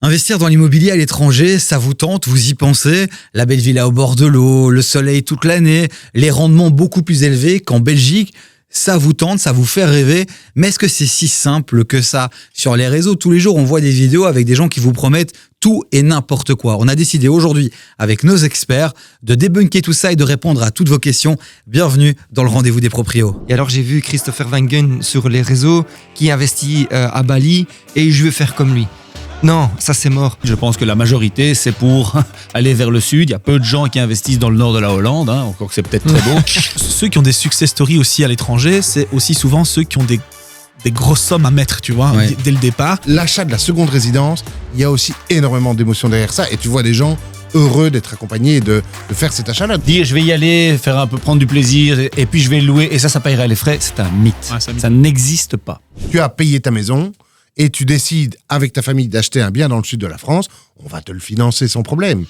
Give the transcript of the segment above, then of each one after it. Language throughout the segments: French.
Investir dans l'immobilier à l'étranger, ça vous tente, vous y pensez. La belle villa au bord de l'eau, le soleil toute l'année, les rendements beaucoup plus élevés qu'en Belgique. Ça vous tente, ça vous fait rêver. Mais est-ce que c'est si simple que ça? Sur les réseaux, tous les jours, on voit des vidéos avec des gens qui vous promettent tout et n'importe quoi. On a décidé aujourd'hui, avec nos experts, de débunker tout ça et de répondre à toutes vos questions. Bienvenue dans le rendez-vous des proprios. Et alors j'ai vu Christopher Wangen sur les réseaux qui investit à Bali et je veux faire comme lui. Non, ça c'est mort. Je pense que la majorité, c'est pour aller vers le sud. Il y a peu de gens qui investissent dans le nord de la Hollande, encore que c'est peut-être très beau. Ceux qui ont des success stories aussi à l'étranger, c'est aussi souvent ceux qui ont des grosses sommes à mettre, tu vois, dès le départ. L'achat de la seconde résidence, il y a aussi énormément d'émotions derrière ça. Et tu vois des gens heureux d'être accompagnés et de faire cet achat-là. Dire je vais y aller, faire un peu prendre du plaisir et puis je vais le louer et ça paiera les frais, c'est un mythe. Ouais, c'est un mythe. Ça n'existe pas. Tu as payé ta maison et tu décides avec ta famille d'acheter un bien dans le sud de la France, on va te le financer sans problème.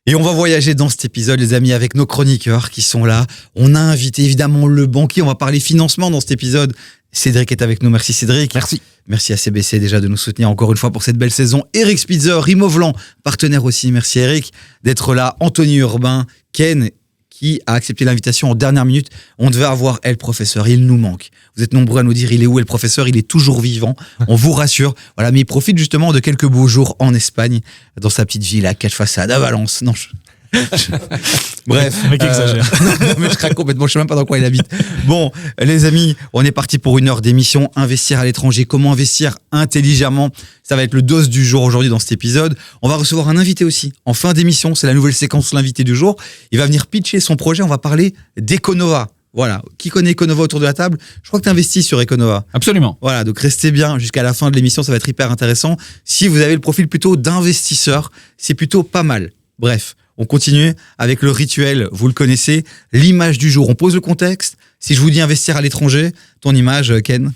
Et on va voyager dans cet épisode, les amis, avec nos chroniqueurs qui sont là. On a invité évidemment le banquier. On va parler financement dans cet épisode. Cédric est avec nous. Merci Cédric. Merci. Merci à CBC déjà de nous soutenir encore une fois pour cette belle saison. Eric Spitzer, Rimovlan, partenaire aussi. Merci Eric d'être là. Anthony Urbain, Ken qui a accepté l'invitation en dernière minute. On devait avoir le professeur, il nous manque. Vous êtes nombreux à nous dire il est où le professeur, il est toujours vivant. On vous rassure. Voilà, mais il profite justement de quelques beaux jours en Espagne, dans sa petite ville à quatre façades à Valence. Non, bref, Le mec exagère. non, mais je craque complètement, je sais même pas dans quoi il habite. Bon, les amis, on est parti pour une heure d'émission. Investir à l'étranger, comment investir intelligemment. Ça va être le dos du jour aujourd'hui dans cet épisode. On va recevoir un invité aussi en fin d'émission. C'est la nouvelle séquence, l'invité du jour. Il va venir pitcher son projet. On va parler d'Econova. Voilà. Qui connaît Econova autour de la table? Je crois que tu investis sur Econova. Absolument. Voilà, donc restez bien jusqu'à la fin de l'émission. Ça va être hyper intéressant. Si vous avez le profil plutôt d'investisseur, c'est plutôt pas mal. Bref. On continue avec le rituel, vous le connaissez, l'image du jour. On pose le contexte. Si je vous dis investir à l'étranger, ton image, Ken?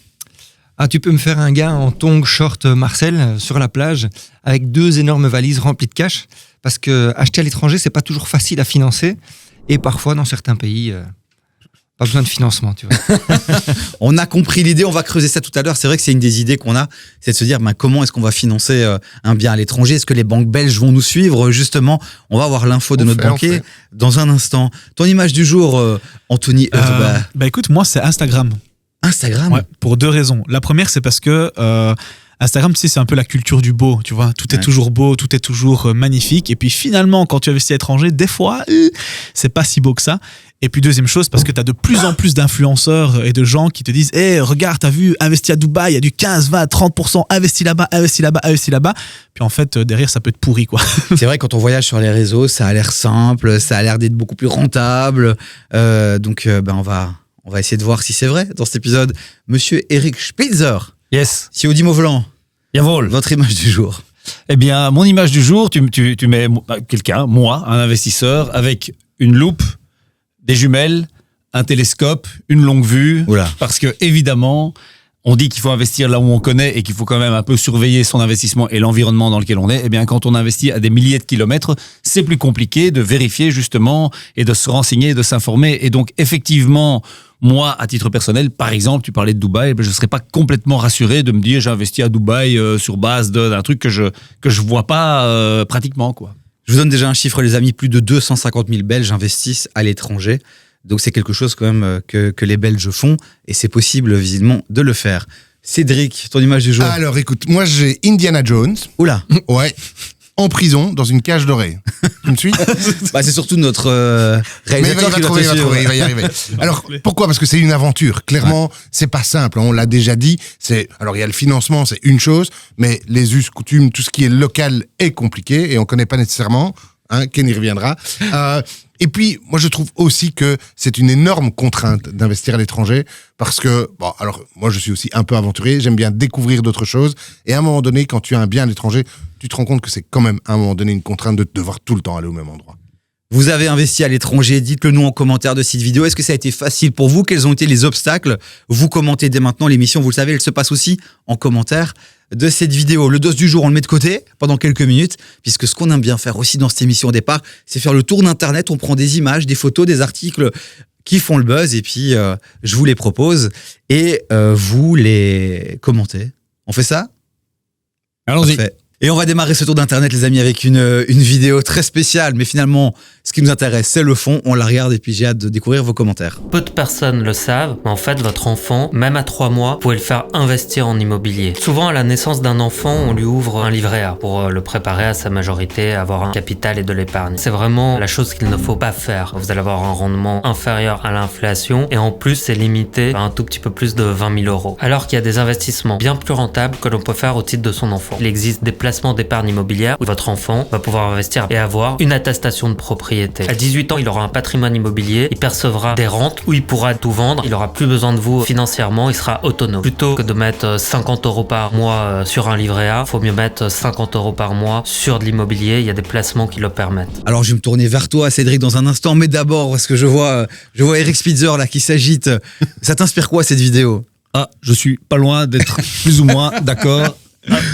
Ah, tu peux me faire un gars en tongs short Marcel sur la plage avec 2 énormes valises remplies de cash parce que acheter à l'étranger, c'est pas toujours facile à financer et parfois dans certains pays, pas besoin de financement, tu vois. On a compris l'idée, on va creuser ça tout à l'heure. C'est vrai que c'est une des idées qu'on a, c'est de se dire comment est-ce qu'on va financer un bien à l'étranger? Est-ce que les banques belges vont nous suivre? Justement, on va avoir l'info de notre banquier dans un instant. Ton image du jour, Anthony Urbain. Écoute, moi c'est Instagram. Instagram? Ouais, pour 2 raisons. La première, c'est parce que Instagram, tu sais, c'est un peu la culture du beau, tu vois. Tout est toujours beau, tout est toujours magnifique. Et puis finalement, quand tu investis à l'étranger, des fois, c'est pas si beau que ça. Et puis deuxième chose, parce que tu as de plus en plus d'influenceurs et de gens qui te disent « regarde, t'as vu, investi à Dubaï, il y a du 15, 20, 30%, investis là-bas, investis là-bas, investis là-bas. » Puis en fait, derrière, ça peut être pourri, quoi. C'est vrai, quand on voyage sur les réseaux, ça a l'air simple, ça a l'air d'être beaucoup plus rentable. Donc, on va essayer de voir si c'est vrai dans cet épisode. Monsieur Eric Spitzer. Yes. CEO d'Imovlan. Jawohl. Votre image du jour. Eh bien, mon image du jour, tu mets quelqu'un, moi, un investisseur, avec une loupe, des jumelles, un télescope, une longue vue. Oula. Parce que, évidemment, on dit qu'il faut investir là où on connaît et qu'il faut quand même un peu surveiller son investissement et l'environnement dans lequel on est. Eh bien, quand on investit à des milliers de kilomètres, c'est plus compliqué de vérifier justement et de se renseigner, de s'informer. Et donc, effectivement, moi, à titre personnel, par exemple, tu parlais de Dubaï, je ne serais pas complètement rassuré de me dire j'ai investi à Dubaï sur base d'un truc que je vois pas pratiquement, quoi. Je vous donne déjà un chiffre, les amis. Plus de 250 000 Belges investissent à l'étranger. Donc, c'est quelque chose quand même que les Belges font. Et c'est possible, visiblement, de le faire. Cédric, ton image du jour. Alors écoute, moi j'ai Indiana Jones. Oula. Ouais. En prison, dans une cage dorée. Tu me suis? C'est surtout notre Mais il réalisateur va qui trouver, suivre. il va y arriver. Alors, pourquoi? Parce que c'est une aventure. Clairement, c'est pas simple. On l'a déjà dit. Alors, il y a le financement, c'est une chose, mais les us, coutumes, tout ce qui est local est compliqué et on connaît pas nécessairement. Ken y reviendra. Et puis, moi, je trouve aussi que c'est une énorme contrainte d'investir à l'étranger parce que, moi, je suis aussi un peu aventurier. J'aime bien découvrir d'autres choses. Et à un moment donné, quand tu as un bien à l'étranger, tu te rends compte que c'est quand même, à un moment donné, une contrainte de devoir tout le temps aller au même endroit. Vous avez investi à l'étranger, dites-le nous en commentaire de cette vidéo. Est-ce que ça a été facile pour vous? Quels ont été les obstacles? Vous commentez dès maintenant l'émission, vous le savez, elle se passe aussi en commentaire. de cette vidéo. Le dos du jour, on le met de côté pendant quelques minutes, puisque ce qu'on aime bien faire aussi dans cette émission au départ, c'est faire le tour d'Internet. On prend des images, des photos, des articles qui font le buzz, et puis je vous les propose, et vous les commentez. On fait ça ? Allons-y. Parfait. Et on va démarrer ce tour d'Internet, les amis, avec une vidéo très spéciale. Mais finalement, ce qui nous intéresse, c'est le fond. On la regarde et puis j'ai hâte de découvrir vos commentaires. Peu de personnes le savent, mais en fait, votre enfant, même à 3 mois, vous pouvez le faire investir en immobilier. Souvent, à la naissance d'un enfant, on lui ouvre un livret A pour le préparer à sa majorité, avoir un capital et de l'épargne. C'est vraiment la chose qu'il ne faut pas faire. Vous allez avoir un rendement inférieur à l'inflation et en plus, c'est limité à un tout petit peu plus de 20 000 euros. Alors qu'il y a des investissements bien plus rentables que l'on peut faire au titre de son enfant. Il existe des placements d'épargne immobilière où votre enfant va pouvoir investir et avoir une attestation de propriété. À 18 ans, il aura un patrimoine immobilier, il percevra des rentes où il pourra tout vendre, il aura plus besoin de vous financièrement, il sera autonome. Plutôt que de mettre 50 euros par mois sur un livret A, il faut mieux mettre 50 euros par mois sur de l'immobilier, il y a des placements qui le permettent. Alors je vais me tourner vers toi, Cédric, dans un instant, mais d'abord, parce que je vois Eric Spitzer là qui s'agite. Ça t'inspire quoi cette vidéo ? Ah, je suis pas loin d'être plus ou moins d'accord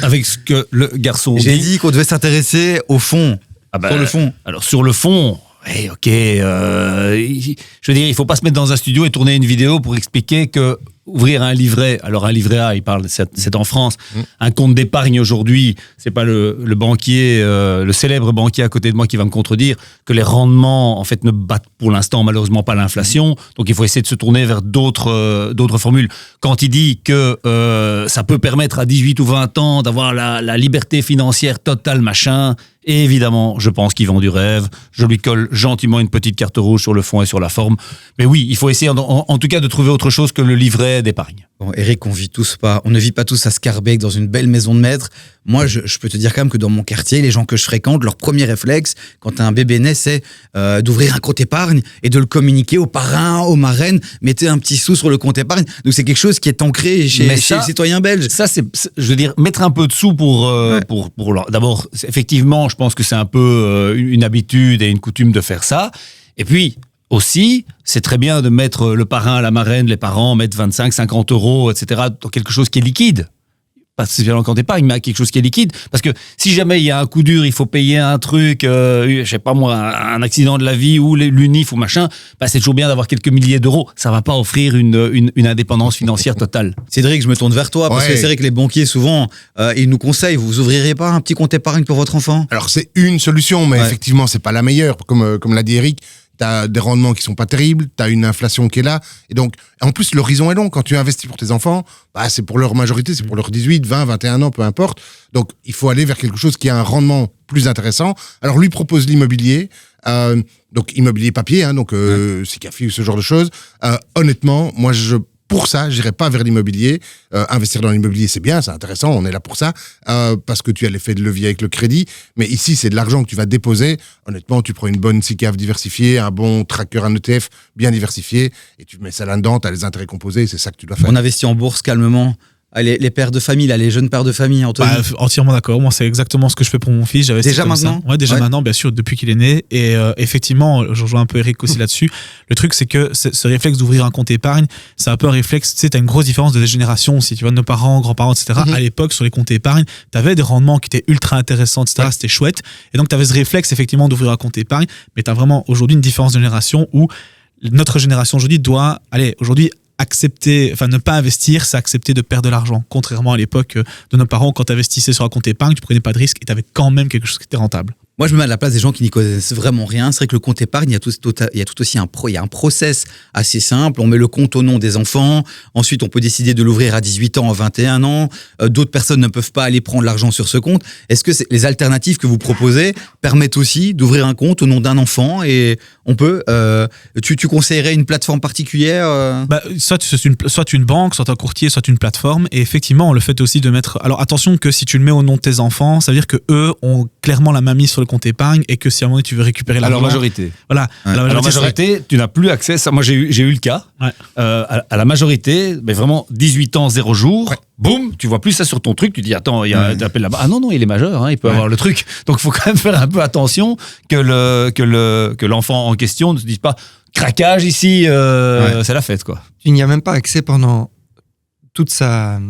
avec ce que le garçon J'ai dit qu'on devait s'intéresser au fond, sur le fond. Alors sur le fond, ouais, ok. Je veux dire, il faut pas se mettre dans un studio et tourner une vidéo pour expliquer que ouvrir un livret. Alors un livret A, il parle, c'est en France. Un compte d'épargne aujourd'hui, c'est pas le banquier, le célèbre banquier à côté de moi qui va me contredire que les rendements en fait ne battent pour l'instant malheureusement pas l'inflation. Donc il faut essayer de se tourner vers d'autres formules. Quand il dit que ça peut permettre à 18 ou 20 ans d'avoir la liberté financière totale, machin. Et évidemment, je pense qu'il vend du rêve. Je lui colle gentiment une petite carte rouge sur le fond et sur la forme. Mais oui, il faut essayer en tout cas de trouver autre chose que le livret d'épargne. Bon, Eric, on ne vit pas tous à Scarbeck dans une belle maison de maître. Moi, je peux te dire quand même que dans mon quartier, les gens que je fréquente, leur premier réflexe, quand un bébé naît, c'est d'ouvrir un compte épargne et de le communiquer aux parrains, aux marraines. Mettez un petit sou sur le compte épargne. Donc c'est quelque chose qui est ancré chez les citoyens belges. Ça, je veux dire, mettre un peu de sous pour d'abord, effectivement, je pense que c'est un peu une habitude et une coutume de faire ça. Et puis, aussi, c'est très bien de mettre le parrain, la marraine, les parents, mettre 25, 50 euros, etc., dans quelque chose qui est liquide. Pas spécialement quand d'épargne, mais quelque chose qui est liquide. Parce que si jamais il y a un coup dur, il faut payer un truc, je sais pas moi, un accident de la vie ou l'UNIF ou machin, bah c'est toujours bien d'avoir quelques milliers d'euros. Ça va pas offrir une indépendance financière totale. Cédric, je me tourne vers toi, parce que c'est vrai que les banquiers, souvent, ils nous conseillent, vous ouvrirez pas un petit compte épargne pour votre enfant ? Alors c'est une solution, mais effectivement, c'est pas la meilleure. Comme l'a dit Eric, t'as des rendements qui sont pas terribles, t'as une inflation qui est là. Et donc, en plus, l'horizon est long. Quand tu investis pour tes enfants, bah, c'est pour leur majorité, c'est pour leurs 18, 20, 21 ans, peu importe. Donc, il faut aller vers quelque chose qui a un rendement plus intéressant. Alors, lui propose l'immobilier. Donc, immobilier papier, hein, donc SICAFI ou ce genre de choses. Honnêtement, moi, pour ça, j'irai pas vers l'immobilier. Investir dans l'immobilier, c'est bien, c'est intéressant, on est là pour ça, parce que tu as l'effet de levier avec le crédit. Mais ici, c'est de l'argent que tu vas déposer. Honnêtement, tu prends une bonne SICAF diversifiée, un bon tracker, un ETF bien diversifié, et tu mets ça là-dedans, tu as les intérêts composés, c'est ça que tu dois faire. On investit en bourse calmement. Les pères de famille, là, les jeunes pères de famille, Anthony. Entièrement d'accord. Moi, c'est exactement ce que je fais pour mon fils. Déjà maintenant ? Ouais, déjà maintenant, bien sûr, depuis qu'il est né. Et effectivement, je rejoins un peu Eric aussi là-dessus. Le truc, c'est que ce réflexe d'ouvrir un compte épargne, c'est un peu un réflexe. Tu sais, t'as une grosse différence de génération. Si tu vois, nos parents, grands-parents, etc. À l'époque, sur les comptes épargne, t'avais des rendements qui étaient ultra intéressants, etc. C'était chouette. Et donc, t'avais ce réflexe, effectivement, d'ouvrir un compte épargne. Mais t'as vraiment aujourd'hui une différence de génération où notre génération aujourd'hui doit, aujourd'hui, accepter, enfin ne pas investir, c'est accepter de perdre de l'argent. Contrairement à l'époque de nos parents, quand tu investissais sur un compte épargne, tu prenais pas de risque et tu avais quand même quelque chose qui était rentable. Moi, je me mets à la place des gens qui n'y connaissent vraiment rien. C'est vrai que le compte épargne, il y a tout aussi il y a un process assez simple. On met le compte au nom des enfants. Ensuite, on peut décider de l'ouvrir à 18 ans, à 21 ans. D'autres personnes ne peuvent pas aller prendre l'argent sur ce compte. Est-ce que les alternatives que vous proposez permettent aussi d'ouvrir un compte au nom d'un enfant et on peut, tu conseillerais une plateforme particulière soit une banque, soit un courtier, soit une plateforme. Et effectivement, le fait aussi de mettre... Alors attention que si tu le mets au nom de tes enfants, ça veut dire que eux ont clairement la main mise sur le compte épargne et que si à un moment tu veux récupérer l'argent... À leur majorité. Voilà. Ouais. À leur majorité, tu n'as plus accès... Ça, moi, j'ai eu le cas. Ouais. À la majorité, mais vraiment 18 ans, 0 jours, boum, tu vois plus ça sur ton truc. Tu dis, attends, tu appelles là-bas. Ah non, il est majeur, hein, il peut avoir le truc. Donc, il faut quand même faire un peu attention que l'enfant en question ne se dise pas craquage ici, c'est la fête, quoi. Tu n'y as même pas accès pendant toute sa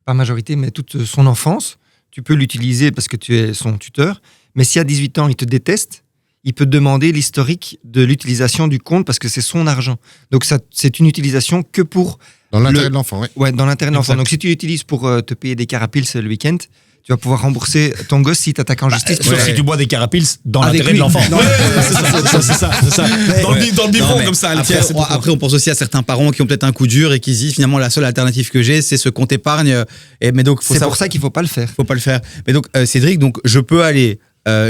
pas majorité, mais toute son enfance. Tu peux l'utiliser parce que tu es son tuteur. Mais si à 18 ans, il te déteste, il peut te demander l'historique de l'utilisation du compte parce que c'est son argent. Donc, c'est une utilisation que pour... Dans l'intérêt de l'enfant, oui. Ouais, dans l'intérêt de l'enfant. Exact. Donc, si tu l'utilises pour te payer des carapiles le week-end, tu vas pouvoir rembourser ton gosse si t'attaques en justice. Sauf si tu bois des carapiles dans Avec l'intérêt lui. de l'enfant. Non, c'est ça. Dans le biberon, mais comme ça, elle après, tient, c'est pour toi. après, on pense aussi à certains parents qui ont peut-être un coup dur et qui se disent finalement la seule alternative que j'ai, c'est ce compte épargne. Mais donc, C'est pour ça qu'il faut pas le faire. faut pas le faire. Mais donc, Cédric, donc je peux aller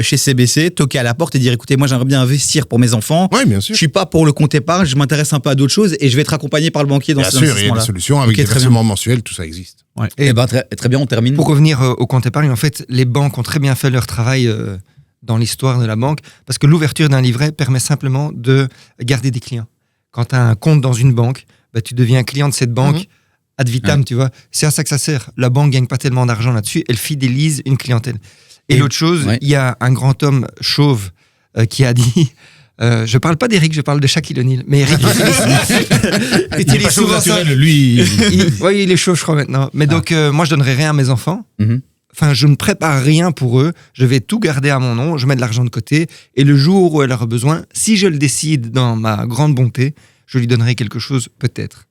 chez CBC, toquer à la porte et dire écoutez, moi j'aimerais bien investir pour mes enfants. Oui, bien Je sûr. suis pas pour le compte épargne, je m'intéresse un peu à d'autres choses et je vais être accompagné par le banquier dans Bien ce sûr, il y a des investissement-là. solutions avec Ok, des très bien. versements mensuels, tout ça existe. Eh ben, très bien, on termine. Pour revenir au compte épargne, en fait, les banques ont très bien fait leur travail dans l'histoire de la banque parce que l'ouverture d'un livret permet simplement de garder des clients. Quand tu as un compte dans une banque, bah, tu deviens client de cette banque ad vitam, tu vois. C'est à ça que ça sert. La banque gagne pas tellement d'argent là-dessus, elle fidélise une clientèle. Et l'autre chose, il y a un grand homme chauve qui a dit... je parle pas d'Eric, je parle de Shaquille O'Neal. Mais Eric utilise souvent ça. Lui, Oui, il est chaud, je crois, maintenant. Mais donc, moi, je donnerai rien à mes enfants. Mhm. Enfin, je ne prépare rien pour eux. Je vais tout garder à mon nom. Je mets de l'argent de côté. Et le jour où elle aura besoin, si je le décide dans ma grande bonté, je lui donnerai quelque chose, peut-être.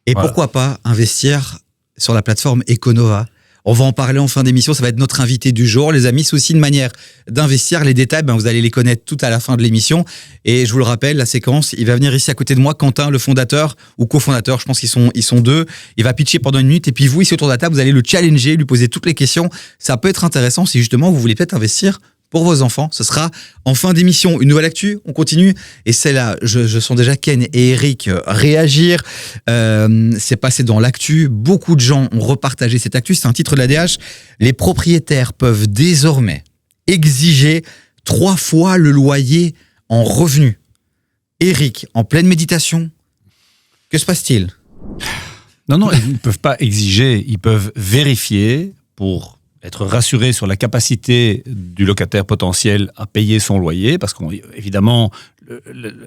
Et Voilà. pourquoi pas investir sur la plateforme Econova? On va en parler en fin d'émission, ça va être notre invité du jour. Les amis, c'est aussi une manière d'investir. Les détails, vous allez les connaître tout à la fin de l'émission. Et je vous le rappelle, la séquence, il va venir ici à côté de moi, Quentin, le fondateur ou cofondateur, je pense qu'ils sont deux. Il va pitcher pendant une minute et puis vous, ici autour de la table, vous allez le challenger, lui poser toutes les questions. Ça peut être intéressant si justement vous voulez peut-être investir pour vos enfants. Ce sera en fin d'émission. Une nouvelle actu, on continue. Et c'est là, je sens déjà Ken et Eric réagir. C'est passé dans l'actu. Beaucoup de gens ont repartagé cette actu. C'est un titre de l'ADH. Les propriétaires peuvent désormais exiger 3 fois le loyer en revenu. Eric, en pleine méditation, que se passe-t-il? non, ils ne peuvent pas exiger, ils peuvent vérifier pour être rassurés sur la capacité du locataire potentiel à payer son loyer, parce qu'évidemment,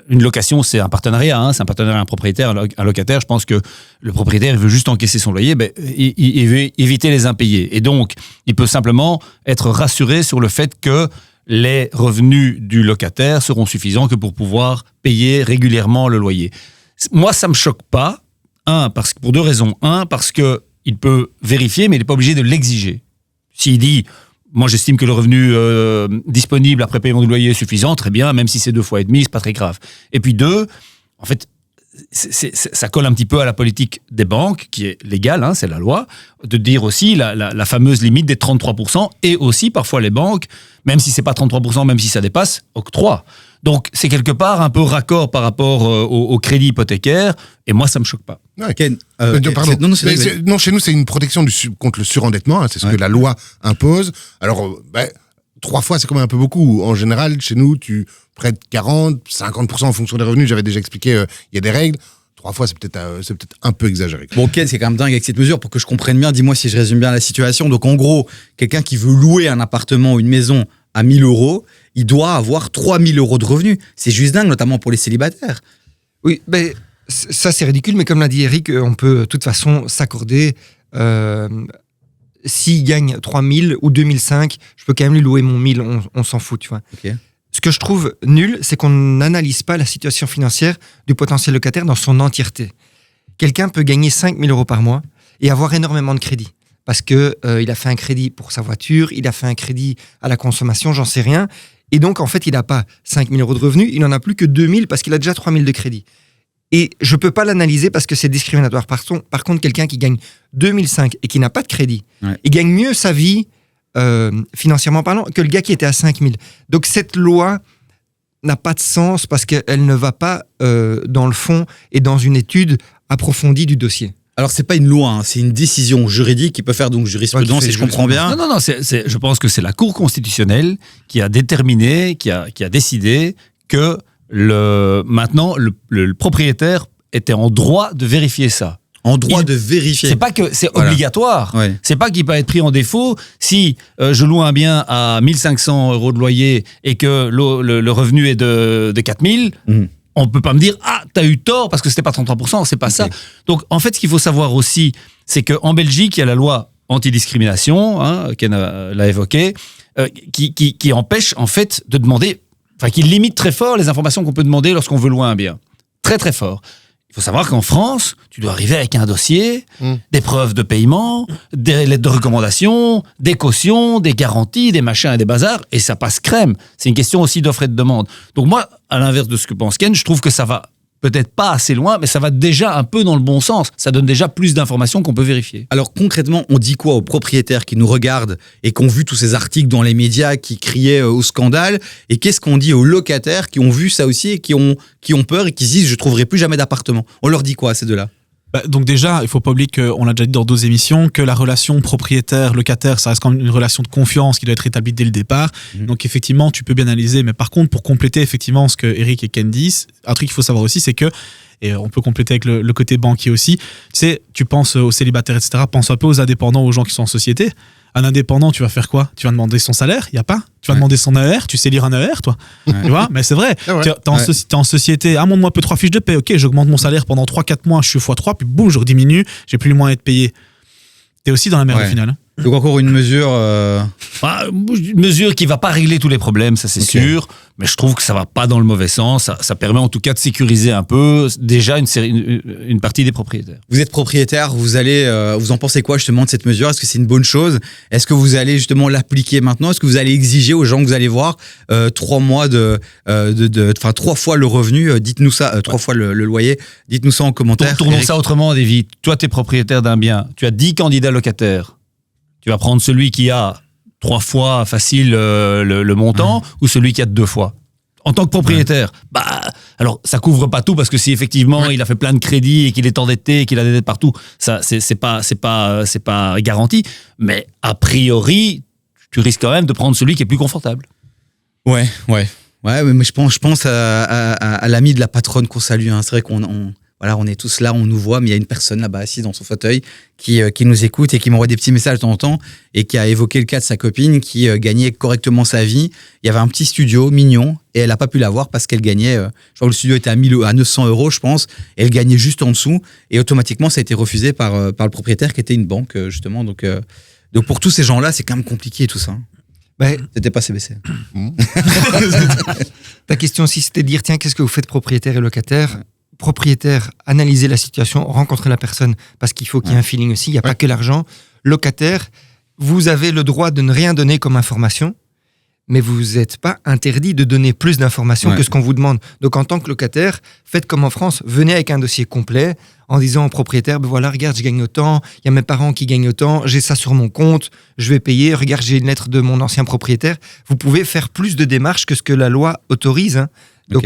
une location, c'est un partenariat, c'est un partenariat, un propriétaire, un locataire. Je pense que le propriétaire, il veut juste encaisser son loyer, il veut éviter les impayés. Et donc, il peut simplement être rassuré sur le fait que les revenus du locataire seront suffisants que pour pouvoir payer régulièrement le loyer. Moi, ça me choque pas. Pour 2 raisons. Parce que il peut vérifier, mais il n'est pas obligé de l'exiger. S'il dit, moi j'estime que le revenu disponible après paiement du loyer est suffisant, très bien, même si c'est 2 fois et demi, c'est pas très grave. Et puis 2, en fait, ça colle un petit peu à la politique des banques, qui est légale, c'est la loi, de dire aussi la fameuse limite des 33%, et aussi parfois les banques, même si c'est pas 33%, même si ça dépasse, octroient. Donc c'est quelque part un peu raccord par rapport au crédit hypothécaire, et moi ça me choque pas. Ouais. Ken, Pardon. c'est Non, chez nous, c'est une protection contre le surendettement. C'est ce que la loi impose. Alors, 3 fois, c'est quand même un peu beaucoup. En général, chez nous, tu prêtes 40, 50% en fonction des revenus. J'avais déjà expliqué, il y a des règles. 3 fois, c'est peut-être un peu exagéré. Bon, Ken, c'est quand même dingue avec cette mesure. Pour que je comprenne bien, dis-moi si je résume bien la situation. Donc, en gros, quelqu'un qui veut louer un appartement ou une maison à 1 000 €, il doit avoir 3 000 € de revenus. C'est juste dingue, notamment pour les célibataires. Oui, mais ça c'est ridicule, mais comme l'a dit Eric, on peut de toute façon s'accorder. S'il gagne 3 000 ou 2 500, je peux quand même lui louer mon 1 000, on s'en fout, tu vois. Ok. Ce que je trouve nul, c'est qu'on n'analyse pas la situation financière du potentiel locataire dans son entièreté. Quelqu'un peut gagner 5 000 € par mois et avoir énormément de crédit. Parce que il a fait un crédit pour sa voiture, il a fait un crédit à la consommation, j'en sais rien. Et donc, en fait, il n'a pas 5 000 € de revenus, il n'en a plus que 2 000 parce qu'il a déjà 3 000 de crédit. Et je ne peux pas l'analyser parce que c'est discriminatoire. Par contre, quelqu'un qui gagne 2 500 et qui n'a pas de crédit, il gagne mieux sa vie, financièrement parlant, que le gars qui était à 5 000. Donc, cette loi n'a pas de sens parce qu'elle ne va pas dans le fond et dans une étude approfondie du dossier. Alors, c'est pas une loi, c'est une décision juridique qui peut faire donc jurisprudence, si je comprends bien. Non, je pense que c'est la Cour constitutionnelle qui a déterminé, qui a décidé que maintenant, le propriétaire était en droit de vérifier ça. En droit de vérifier. C'est pas que c'est obligatoire. Ouais. C'est pas qu'il peut être pris en défaut si je loue un bien à 1 500 € de loyer et que le revenu est de 4 000. On peut pas me dire t'as eu tort parce que c'était pas 33%, c'est pas ça. Donc en fait ce qu'il faut savoir aussi, c'est qu'en Belgique il y a la loi antidiscrimination, Ken l'a évoqué, qui empêche en fait de demander, enfin qui limite très fort les informations qu'on peut demander lorsqu'on veut louer un bien. Très très fort. Il faut savoir qu'en France, tu dois arriver avec un dossier, des preuves de paiement, des lettres de recommandation, des cautions, des garanties, des machins et des bazars, et ça passe crème. C'est une question aussi d'offre et de demande. Donc moi, à l'inverse de ce que pense Ken, je trouve que ça va peut-être pas assez loin, mais ça va déjà un peu dans le bon sens. Ça donne déjà plus d'informations qu'on peut vérifier. Alors concrètement, on dit quoi aux propriétaires qui nous regardent et qui ont vu tous ces articles dans les médias qui criaient au scandale? Et qu'est-ce qu'on dit aux locataires qui ont vu ça aussi et qui ont peur et qui se disent « je trouverai plus jamais d'appartement ». On leur dit quoi à ces deux-là? Donc déjà, il faut pas oublier qu'on l'a déjà dit dans d'autres émissions, que la relation propriétaire-locataire, ça reste quand même une relation de confiance qui doit être établie dès le départ. Donc effectivement, tu peux bien analyser. Mais par contre, pour compléter effectivement ce que Eric et Ken disent, un truc qu'il faut savoir aussi, c'est que, et on peut compléter avec le côté banquier aussi, tu sais, tu penses aux célibataires, etc., pense un peu aux indépendants, aux gens qui sont en société. Un indépendant, tu vas faire quoi? Tu vas demander son salaire? Il n'y a pas. Tu vas demander son AER? Tu sais lire un AER, toi? Tu vois? Mais c'est vrai. T'es en société. Ah, montre-moi un peu 3 fiches de paie. Ok, j'augmente mon salaire pendant 3-4 mois. Je suis x3, puis boum, je rediminue. J'ai plus les moyens de payer. T'es aussi dans la merde au final. Donc encore une mesure... Une mesure qui va pas régler tous les problèmes, ça c'est sûr, mais je trouve que ça va pas dans le mauvais sens. Ça permet en tout cas de sécuriser un peu déjà une partie des propriétaires. Vous êtes propriétaire, vous en pensez quoi justement de cette mesure? Est-ce que c'est une bonne chose? Est-ce que vous allez justement l'appliquer maintenant? Est-ce que vous allez exiger aux gens que vous allez voir 3 mois 3 fois le revenu? Dites-nous ça, 3 fois le loyer. Dites-nous ça en commentaire. Tournons ça autrement, Davy. Toi, tu es propriétaire d'un bien. Tu as 10 candidats locataires. Tu vas prendre celui qui a 3 fois facile le montant ou celui qui a 2 fois. En tant que propriétaire, alors ça couvre pas tout parce que si effectivement il a fait plein de crédits et qu'il est endetté et qu'il a des dettes partout, ça c'est pas garanti. Mais a priori, tu risques quand même de prendre celui qui est plus confortable. Ouais, mais je pense à l'ami de la patronne qu'on salue. C'est vrai on est tous là, on nous voit, mais il y a une personne là-bas assise dans son fauteuil qui nous écoute et qui m'envoie des petits messages de temps en temps et qui a évoqué le cas de sa copine qui gagnait correctement sa vie. Il y avait un petit studio mignon et elle n'a pas pu l'avoir parce qu'elle gagnait, je crois que le studio était à 900 €, je pense, et elle gagnait juste en dessous et automatiquement ça a été refusé par le propriétaire qui était une banque justement. Donc pour tous ces gens-là, c'est quand même compliqué tout ça. C'était pas CBC. Ta question aussi, c'était de dire, tiens, qu'est-ce que vous faites propriétaire et locataire? Propriétaire, analyser la situation, rencontrer la personne, parce qu'il faut qu'il y ait un feeling aussi, il n'y a pas que l'argent. Locataire, vous avez le droit de ne rien donner comme information, mais vous n'êtes pas interdit de donner plus d'informations que ce qu'on vous demande. Donc en tant que locataire, faites comme en France, venez avec un dossier complet en disant au propriétaire, voilà, regarde, je gagne autant, il y a mes parents qui gagnent autant, j'ai ça sur mon compte, je vais payer, regarde, j'ai une lettre de mon ancien propriétaire. Vous pouvez faire plus de démarches que ce que la loi autorise. Donc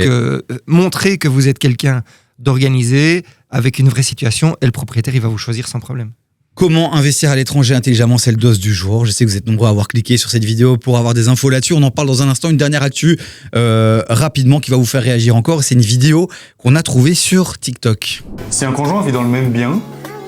montrez que vous êtes quelqu'un d'organisé, avec une vraie situation, et le propriétaire, il va vous choisir sans problème. Comment investir à l'étranger intelligemment, c'est le dos du jour. Je sais que vous êtes nombreux à avoir cliqué sur cette vidéo pour avoir des infos là-dessus. On en parle dans un instant. Une dernière actu rapidement qui va vous faire réagir encore. C'est une vidéo qu'on a trouvée sur TikTok. Si un conjoint vit dans le même bien,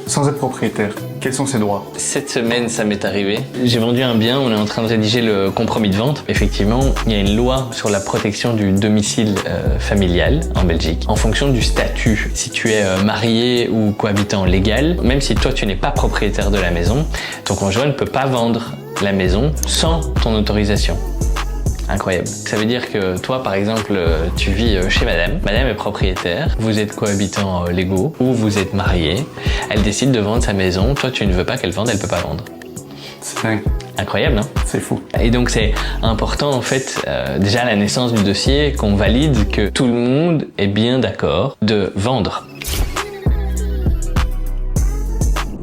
sans être propriétaire, quels sont ses droits? Cette semaine, ça m'est arrivé. J'ai vendu un bien, on est en train de rédiger le compromis de vente. Effectivement, il y a une loi sur la protection du domicile familial en Belgique. En fonction du statut, si tu es marié ou cohabitant légal, même si toi tu n'es pas propriétaire de la maison, ton conjoint ne peut pas vendre la maison sans ton autorisation. Incroyable. Ça veut dire que toi, par exemple, tu vis chez madame. Madame est propriétaire, vous êtes cohabitants légaux ou vous êtes mariés. Elle décide de vendre sa maison. Toi, tu ne veux pas qu'elle vende, elle ne peut pas vendre. C'est dingue. Incroyable, non? C'est fou. Et donc, c'est important, en fait, déjà à la naissance du dossier, qu'on valide que tout le monde est bien d'accord de vendre.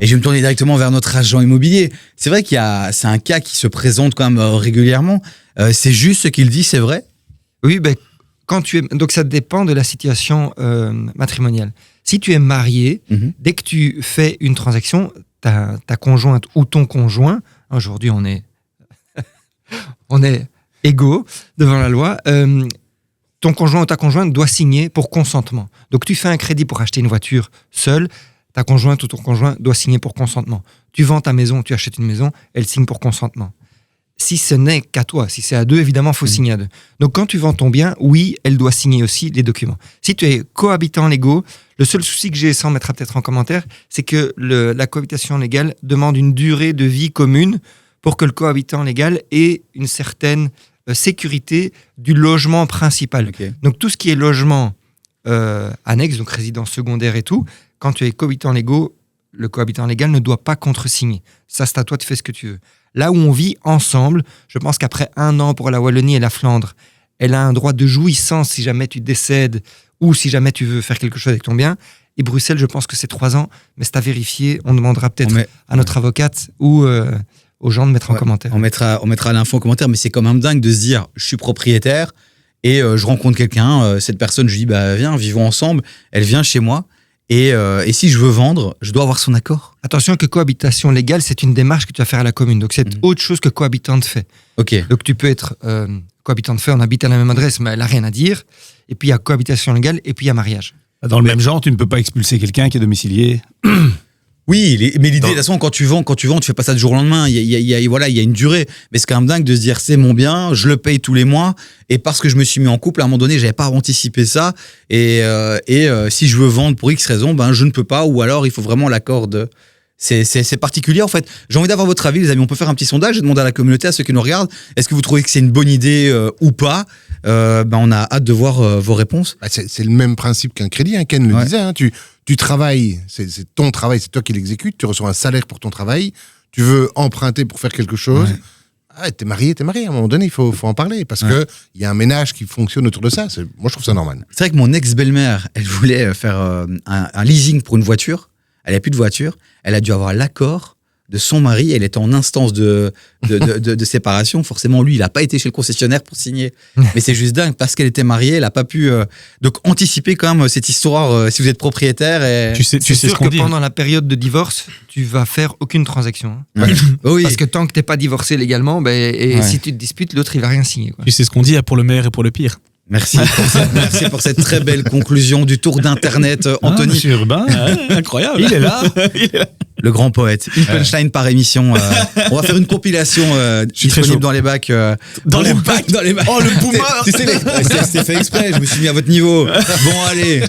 Et je vais me tourner directement vers notre agent immobilier. C'est vrai c'est un cas qui se présente quand même régulièrement. C'est juste ce qu'il dit, c'est vrai? Oui, donc ça dépend de la situation matrimoniale. Si tu es marié, dès que tu fais une transaction, ta conjointe ou ton conjoint, aujourd'hui on est égaux devant la loi, ton conjoint ou ta conjointe doit signer pour consentement. Donc tu fais un crédit pour acheter une voiture seul, ta conjointe ou ton conjoint doit signer pour consentement. Tu vends ta maison, tu achètes une maison, elle signe pour consentement. si ce n'est qu'à toi. Si c'est à deux, évidemment, il faut signer à deux. Donc, quand tu vends ton bien, oui, elle doit signer aussi les documents. Si tu es cohabitant légaux, le seul souci que j'ai, ça on mettra peut-être en commentaire, c'est que la cohabitation légale demande une durée de vie commune pour que le cohabitant légal ait une certaine sécurité du logement principal. Ok. Donc, tout ce qui est logement annexe, donc résidence secondaire et tout, quand tu es cohabitant légaux, le cohabitant légal ne doit pas contresigner. Ça, c'est à toi, tu fais ce que tu veux. Là où on vit ensemble, je pense qu'après 1 an pour la Wallonie et la Flandre, elle a un droit de jouissance si jamais tu décèdes ou si jamais tu veux faire quelque chose avec ton bien. Et Bruxelles, je pense que c'est 3 ans, mais c'est à vérifier. On demandera peut-être à notre avocate ou aux gens de mettre en commentaire. On mettra l'info en commentaire, mais c'est quand même dingue de se dire, je suis propriétaire et je rencontre quelqu'un, cette personne, je lui dis, viens, vivons ensemble, elle vient chez moi. Et si je veux vendre, je dois avoir son accord. Attention que cohabitation légale, c'est une démarche que tu vas faire à la commune. Donc, c'est autre chose que cohabitant de fait. Ok. Donc, tu peux être cohabitant de fait, on habite à la même adresse, mais elle n'a rien à dire. Et puis, il y a cohabitation légale et puis il y a mariage. Dans le même genre, tu ne peux pas expulser quelqu'un qui est domicilié. Oui, mais l'idée, de toute façon, quand tu vends, tu fais pas ça du jour au lendemain. Il y a une durée. Mais c'est quand même dingue de se dire, c'est mon bien, je le paye tous les mois. Et parce que je me suis mis en couple, à un moment donné, j'avais pas anticipé ça. Et si je veux vendre pour X raison, je ne peux pas. Ou alors, il faut vraiment l'accord de... C'est particulier, en fait. J'ai envie d'avoir votre avis, les amis. On peut faire un petit sondage et demander à la communauté, à ceux qui nous regardent, est-ce que vous trouvez que c'est une bonne idée ou pas? On a hâte de voir vos réponses. C'est le même principe qu'un crédit, Ken le disait. Tu travailles, c'est ton travail, c'est toi qui l'exécutes, tu reçois un salaire pour ton travail, tu veux emprunter pour faire quelque chose. T'es marié, à un moment donné, il faut en parler, parce que il y a un ménage qui fonctionne autour de ça. Moi, je trouve ça normal. C'est vrai que mon ex-belle-mère, elle voulait faire un leasing pour une voiture, elle n'a plus de voiture, elle a dû avoir l'accord de son mari, elle était en instance de séparation. Forcément, lui, il n'a pas été chez le concessionnaire pour signer. Mais c'est juste dingue, parce qu'elle était mariée, elle n'a pas pu donc anticiper quand même cette histoire si vous êtes propriétaire. Et... Tu sais sûr ce qu'on que dit. pendant la période de divorce, tu vas faire aucune transaction. Oui. Parce que tant que tu n'es pas divorcé légalement, si tu te disputes, l'autre, il va rien signer. Quoi. Tu sais ce qu'on dit, il y a pour le meilleur et pour le pire. Merci pour cette très belle conclusion du tour d'Internet, Anthony. Monsieur Urbain, Incroyable. il est là. Le grand poète. Une punchline par émission. On va faire une compilation disponible dans les bacs. Dans les bacs. Oh, le boomer. C'est fait exprès, je me suis mis à votre niveau. Bon, allez.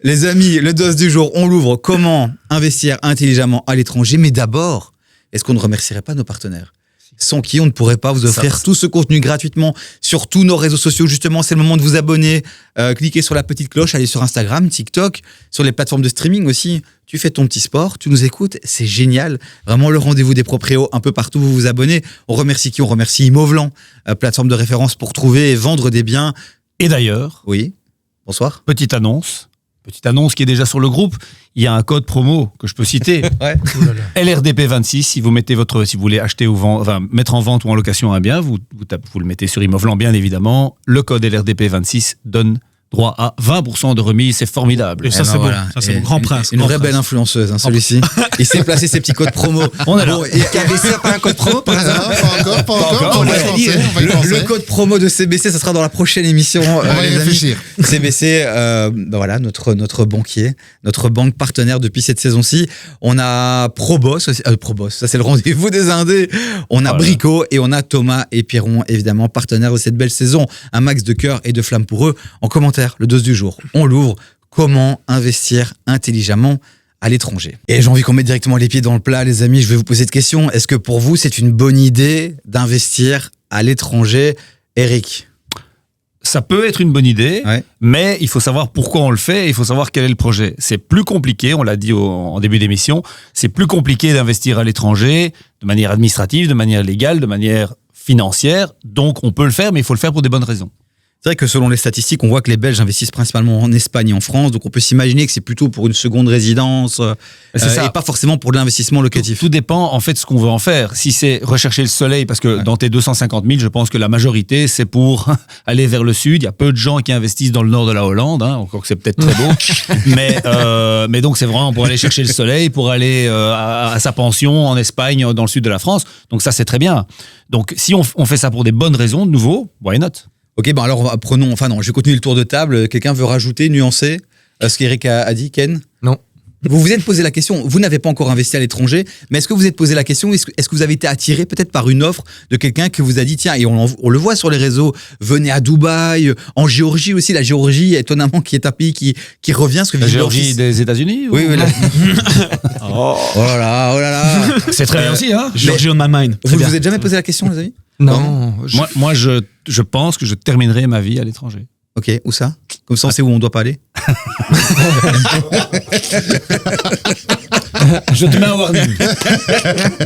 Les amis, le dos du jour, on l'ouvre. Comment investir intelligemment à l'étranger? Mais d'abord, est-ce qu'on ne remercierait pas nos partenaires, sans qui on ne pourrait pas vous offrir tout ce contenu gratuitement sur tous nos réseaux sociaux? Justement, c'est le moment de vous abonner. Cliquez sur la petite cloche, allez sur Instagram, TikTok, sur les plateformes de streaming aussi. Tu fais ton petit sport, tu nous écoutes, c'est génial. Vraiment le rendez-vous des proprios, un peu partout, vous vous abonnez. On remercie qui? On remercie Imovlan, plateforme de référence pour trouver et vendre des biens. Et d'ailleurs, Oui, bonsoir. petite annonce qui est déjà sur le groupe. Il y a un code promo que je peux citer. Ouais. LRDP26, si vous voulez acheter ou mettre en vente ou en location un bien, vous le mettez sur Imovlan, bien évidemment. Le code LRDP26 donne droit à 20% de remise, c'est formidable. Et ça, c'est bon. Ça, c'est mon grand prince. Une vraie belle influenceuse, celui-ci. Il s'est placé ses petits codes promo. On est là. Bon, et KBC a pas un code promo par hasard? Pas encore. On va y penser. Le code promo de CBC, ça sera dans la prochaine émission. On va y les amis. réfléchir. CBC, notre banquier, notre banque partenaire depuis cette saison-ci. On a Probos, ça c'est le rendez-vous des indés. On a Brico et on a Thomas et Pierron, évidemment, partenaires de cette belle saison. Un max de cœur et de flamme pour eux. En commentaire, le dos du jour, on l'ouvre. Comment investir intelligemment à l'étranger? Et j'ai envie qu'on mette directement les pieds dans le plat, les amis. Je vais vous poser cette question. Est-ce que pour vous, c'est une bonne idée d'investir à l'étranger? Eric? Ça peut être une bonne idée, mais il faut savoir pourquoi on le fait et il faut savoir quel est le projet. C'est plus compliqué, on l'a dit en début d'émission, c'est plus compliqué d'investir à l'étranger de manière administrative, de manière légale, de manière financière. Donc on peut le faire, mais il faut le faire pour des bonnes raisons. C'est vrai que selon les statistiques, on voit que les Belges investissent principalement en Espagne et en France, donc on peut s'imaginer que c'est plutôt pour une seconde résidence et pas forcément pour de l'investissement locatif. Tout dépend en fait de ce qu'on veut en faire. Si c'est rechercher le soleil, parce que dans tes 250 000, je pense que la majorité c'est pour aller vers le sud. Il y a peu de gens qui investissent dans le nord de la Hollande, encore que c'est peut-être très beau. mais donc c'est vraiment pour aller chercher le soleil, pour aller à sa pension en Espagne, dans le sud de la France. Donc ça c'est très bien. Donc si on fait ça pour des bonnes raisons, de nouveau, why not? Ok, alors je vais continuer le tour de table. Quelqu'un veut rajouter, nuancer ce qu'Eric a dit, Ken? Non. Vous vous êtes posé la question, vous n'avez pas encore investi à l'étranger, mais est-ce que vous êtes posé la question, est-ce que vous avez été attiré peut-être par une offre de quelqu'un qui vous a dit, tiens, et on le voit sur les réseaux, venez à Dubaï, en Géorgie aussi, la Géorgie, étonnamment, qui est un pays qui revient. Parce que La Géorgie des États-Unis Oui, oui. Oh là là. C'est très bien aussi, hein. Georgie on my mind. Vous vous êtes jamais posé la question, les amis? Non. Moi, je pense que je terminerai ma vie à l'étranger. Ok, où ça? Comme ça, on sait où on doit pas aller. Je te mets un warning.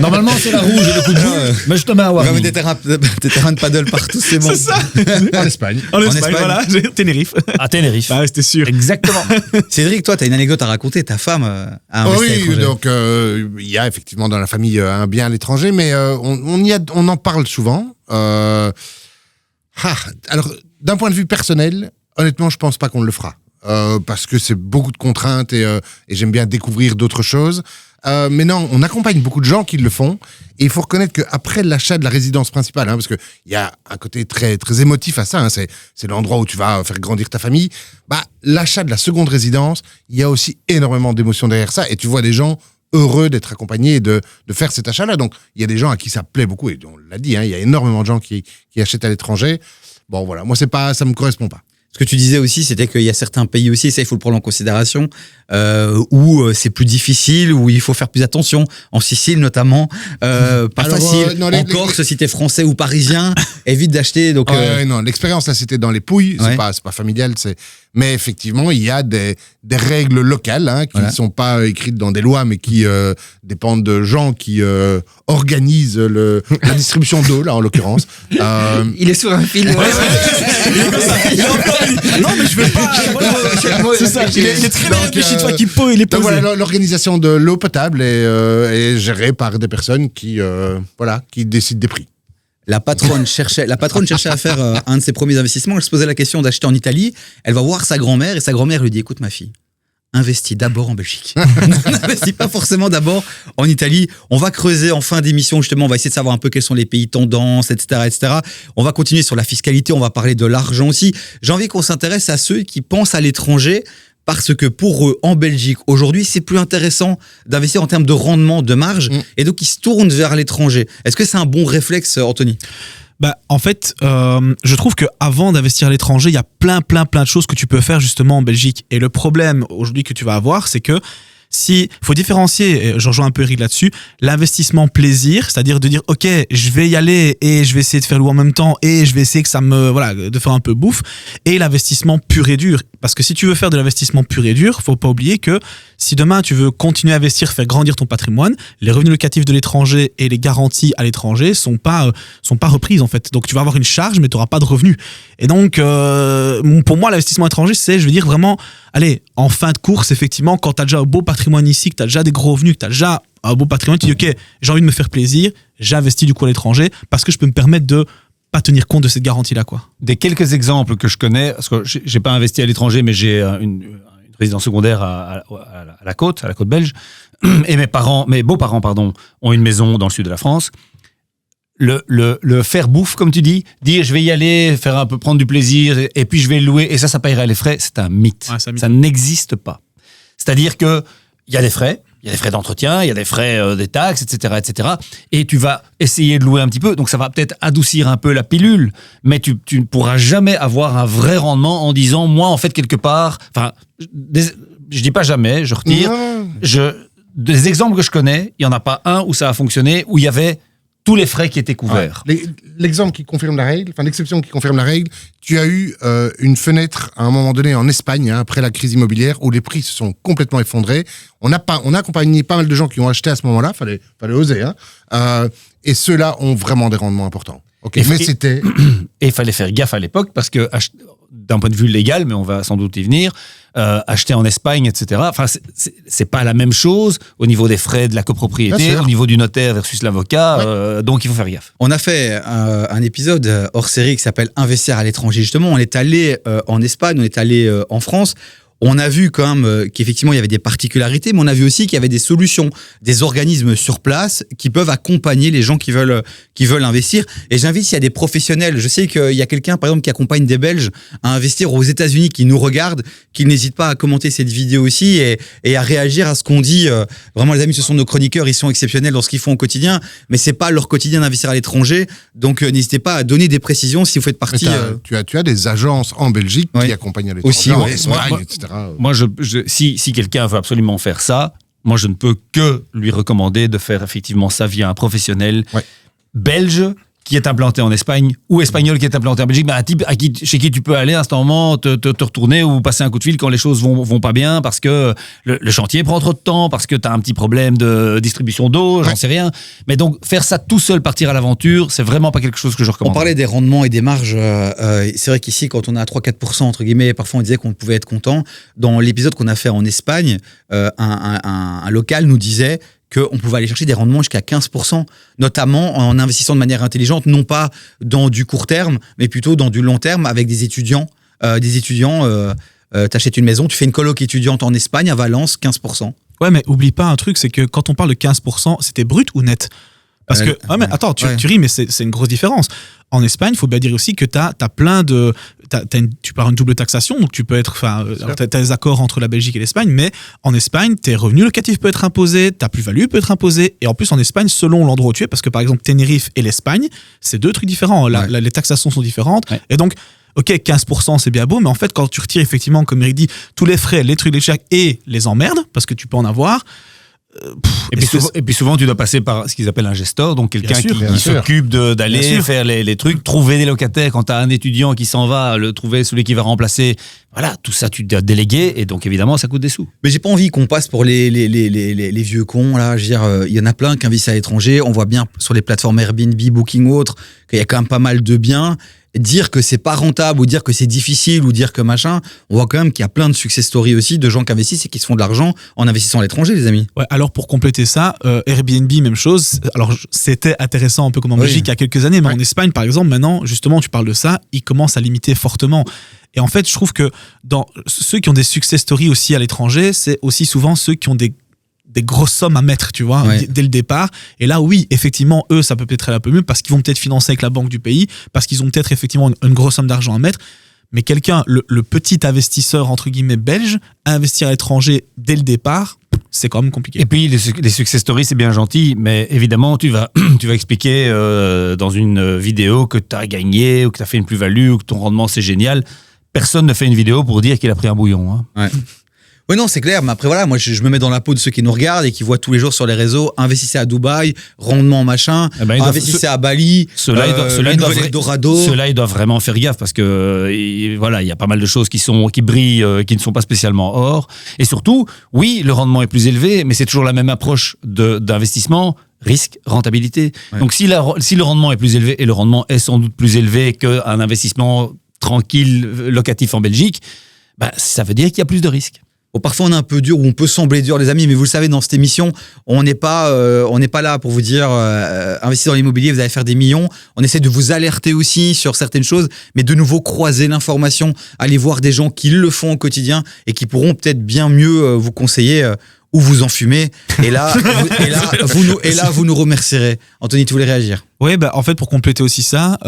Normalement, c'est la rouge et le coup de boule, mais je te mets un On va warning. mettre des terrains de paddle partout, c'est bon. C'est ça. En Espagne. En Espagne, Espagne. voilà. Tenerife. À Tenerife. Ah, c'était sûr. Exactement. Cédric, toi, t'as une anecdote à raconter. Ta femme a Oh investi à oui, l'étranger. donc il y a effectivement dans la famille un bien à l'étranger, mais on en parle souvent. Alors, d'un point de vue personnel, honnêtement, je pense pas qu'on le fera. Parce que c'est beaucoup de contraintes et j'aime bien découvrir d'autres choses. Mais non, on accompagne beaucoup de gens qui le font. Et il faut reconnaître qu'après l'achat de la résidence principale, parce qu'il y a un côté très, très émotif à ça, hein, c'est l'endroit où tu vas faire grandir ta famille, l'achat de la seconde résidence, il y a aussi énormément d'émotions derrière ça. Et tu vois des gens heureux d'être accompagnés et de faire cet achat-là. Donc, il y a des gens à qui ça plaît beaucoup. Et on l'a dit, hein, il y a énormément de gens qui achètent à l'étranger. Bon, voilà, moi, ça me correspond pas. Ce que tu disais aussi, c'était qu'il y a certains pays aussi, ça il faut le prendre en considération, où c'est plus difficile, où il faut faire plus attention. En Sicile notamment, pas Alors, facile. non, en Corse, si t'es français ou parisien, évite d'acheter. Donc, Non, l'expérience là, c'était dans les Pouilles. Ouais. C'est pas familial, mais effectivement, il y a des règles locales qui ne sont pas écrites dans des lois, mais qui dépendent de gens qui organisent la distribution d'eau, là, en l'occurrence. Il est sur un fil. Non, mais je veux pas. C'est ça. Il est très bien réfléchi, toi, qui peut, il est Donc posé. voilà, l'organisation de l'eau potable est gérée par des personnes qui décident des prix. la patronne cherchait à faire un de ses premiers investissements. Elle se posait la question d'acheter en Italie. Elle va voir sa grand-mère et sa grand-mère lui dit, écoute ma fille, investis d'abord en Belgique. N'investis pas forcément d'abord en Italie. On va creuser en fin d'émission, justement, on va essayer de savoir un peu quels sont les pays tendances, etc., etc. On va continuer sur la fiscalité, on va parler de l'argent aussi. J'ai envie qu'on s'intéresse à ceux qui pensent à l'étranger, parce que pour eux, en Belgique, aujourd'hui, c'est plus intéressant d'investir en termes de rendement, de marge, et donc ils se tournent vers l'étranger. Est-ce que c'est un bon réflexe, Anthony ? En fait, je trouve qu'avant d'investir à l'étranger, il y a plein de choses que tu peux faire justement en Belgique. Et le problème aujourd'hui que tu vas avoir, c'est que faut différencier, et je rejoins un peu Eric là-dessus, l'investissement plaisir, c'est-à-dire de dire ok, je vais y aller et je vais essayer de faire l'eau en même temps et je vais essayer de faire un peu bouffe, et l'investissement pur et dur. Parce que si tu veux faire de l'investissement pur et dur, faut pas oublier que si demain tu veux continuer à investir, faire grandir ton patrimoine, les revenus locatifs de l'étranger et les garanties à l'étranger sont pas reprises en fait. Donc tu vas avoir une charge mais tu n'auras pas de revenus. Et donc pour moi l'investissement étranger, c'est, je veux dire vraiment, allez, en fin de course, effectivement, quand tu as déjà un beau patrimoine ici, que tu as déjà des gros revenus, que tu as déjà un beau patrimoine, tu dis ok, j'ai envie de me faire plaisir, j'investis du coup à l'étranger parce que je peux me permettre de pas tenir compte de cette garantie-là, quoi. Des quelques exemples que je connais, parce que j'ai pas investi à l'étranger, mais j'ai une résidence secondaire à la côte belge, et mes beaux-parents, ont une maison dans le sud de la France. Le faire bouffe, comme tu dis, dire je vais y aller, faire un peu, prendre du plaisir, et puis je vais le louer, et ça paiera les frais, c'est un mythe. Ouais, c'est un mythe. Ça n'existe pas. C'est-à-dire que il y a des frais d'entretien, il y a des frais, des taxes, etc., et tu vas essayer de louer un petit peu, donc ça va peut-être adoucir un peu la pilule, mais tu ne pourras jamais avoir un vrai rendement en disant, moi, en fait, quelque part, je dis pas jamais, je retire, des exemples que je connais, il y en a pas un où ça a fonctionné, où il y avait tous les frais qui étaient couverts. Ouais. L'exemple qui confirme la règle, l'exception qui confirme la règle, tu as eu une fenêtre à un moment donné en Espagne, après la crise immobilière, où les prix se sont complètement effondrés. On a accompagné pas mal de gens qui ont acheté à ce moment-là, fallait oser, et ceux-là ont vraiment des rendements importants. Okay. Mais c'était... Et il fallait faire gaffe à l'époque, parce que d'un point de vue légal, mais on va sans doute y venir, acheter en Espagne, etc. C'est pas la même chose au niveau des frais de la copropriété, au niveau du notaire versus l'avocat, donc il faut faire gaffe. On a fait un épisode hors série qui s'appelle Investir à l'étranger, justement. On est allé en Espagne, on est allé en France. on a vu quand même qu'effectivement il y avait des particularités, mais on a vu aussi qu'il y avait des solutions, des organismes sur place qui peuvent accompagner les gens qui veulent investir. Et j'invite, s'il y a des professionnels, je sais qu'il y a quelqu'un par exemple qui accompagne des Belges à investir aux États-Unis, qui nous regarde, qui n'hésite pas à commenter cette vidéo aussi et à réagir à ce qu'on dit. Vraiment les amis, ce sont nos chroniqueurs, ils sont exceptionnels dans ce qu'ils font au quotidien, mais c'est pas leur quotidien d'investir à l'étranger. Donc n'hésitez pas à donner des précisions si vous faites partie. Tu as des agences en Belgique qui accompagnent à l'étranger, aussi, en Espagne, etc. Moi, si quelqu'un veut absolument faire ça, moi, je ne peux que lui recommander de faire effectivement ça via un professionnel belge qui est implanté en Espagne ou espagnol qui est implanté en Belgique, mais un type chez qui tu peux aller à un moment te retourner ou passer un coup de fil quand les choses vont pas bien parce que le chantier prend trop de temps, parce que tu as un petit problème de distribution d'eau, j'en sais rien. Mais donc, faire ça tout seul, partir à l'aventure, c'est vraiment pas quelque chose que je recommande. On parlait des rendements et des marges. C'est vrai qu'ici, quand on est à 3-4%, entre guillemets, parfois on disait qu'on pouvait être content. Dans l'épisode qu'on a fait en Espagne, un local nous disait qu'on pouvait aller chercher des rendements jusqu'à 15%, notamment en investissant de manière intelligente, non pas dans du court terme, mais plutôt dans du long terme avec des étudiants. T'achètes une maison, tu fais une coloc étudiante en Espagne, à Valence, 15%. Ouais, mais oublie pas un truc, c'est que quand on parle de 15%, c'était brut ou net ? Parce que, mais attends, tu ris, mais c'est une grosse différence. En Espagne, il faut bien dire aussi que t'as plein de... tu parles une double taxation, donc tu peux être... t'as des accords entre la Belgique et l'Espagne, mais en Espagne, tes revenus locatifs peuvent être imposés, ta plus-value peut être imposée, et en plus en Espagne, selon l'endroit où tu es, parce que par exemple, Tenerife et l'Espagne, c'est deux trucs différents. Les taxations sont différentes, et donc... Ok, 15%, c'est bien beau, mais en fait, quand tu retires effectivement, comme Eric dit, tous les frais, les trucs, les chèques et les emmerdes, parce que tu peux en avoir... Et puis souvent, tu dois passer par ce qu'ils appellent un gestor, donc quelqu'un qui s'occupe d'aller faire les trucs, trouver des locataires. Quand tu as un étudiant qui s'en va, trouver celui qui va remplacer, voilà, tout ça, tu dois déléguer, et donc évidemment, ça coûte des sous. Mais j'ai pas envie qu'on passe pour les vieux cons, là. Je veux dire, il y en a plein qui investissent à l'étranger. On voit bien sur les plateformes Airbnb, Booking ou autres, qu'il y a quand même pas mal de biens. Dire que c'est pas rentable ou dire que c'est difficile ou dire que machin, on voit quand même qu'il y a plein de success stories aussi de gens qui investissent et qui se font de l'argent en investissant à l'étranger, les amis. Ouais, alors pour compléter ça, Airbnb, même chose. Alors c'était intéressant un peu comme en Belgique il y a quelques années, mais en Espagne par exemple, maintenant, justement, tu parles de ça, ils commencent à limiter fortement. Et en fait, je trouve que dans ceux qui ont des success stories aussi à l'étranger, c'est aussi souvent ceux qui ont des grosses sommes à mettre, tu vois, dès le départ. Et là, oui, effectivement, eux, ça peut peut-être aller un peu mieux parce qu'ils vont peut-être financer avec la banque du pays, parce qu'ils ont peut-être effectivement une grosse somme d'argent à mettre. Mais quelqu'un, le petit investisseur, entre guillemets, belge, investir à l'étranger dès le départ, c'est quand même compliqué. Et puis, les success stories, c'est bien gentil, mais évidemment, tu vas expliquer dans une vidéo que tu as gagné, ou que tu as fait une plus-value, ou que ton rendement, c'est génial. Personne ne fait une vidéo pour dire qu'il a pris un bouillon. Hein. Ouais. Oui, non, c'est clair. Mais après, voilà, moi, je me mets dans la peau de ceux qui nous regardent et qui voient tous les jours sur les réseaux, investissez à Dubaï, rendement machin, investissez à Bali, ceux-là, ils doivent vraiment faire gaffe parce que, voilà, il y a pas mal de choses qui brillent, qui ne sont pas spécialement or. Et surtout, oui, le rendement est plus élevé, mais c'est toujours la même approche d'investissement. Risque, rentabilité. Ouais. Donc, si le rendement est plus élevé, et le rendement est sans doute plus élevé qu'un investissement tranquille, locatif en Belgique, ça veut dire qu'il y a plus de risques. Bon, parfois on est un peu dur ou on peut sembler dur, les amis, mais vous le savez, dans cette émission, on n'est pas là pour vous dire investissez dans l'immobilier, vous allez faire des millions. On essaie de vous alerter aussi sur certaines choses, mais de nouveau croiser l'information, aller voir des gens qui le font au quotidien et qui pourront peut-être bien mieux vous conseiller ou vous enfumer. Et là, vous nous remercierez. Anthony, tu voulais réagir ? Oui, en fait, pour compléter aussi ça,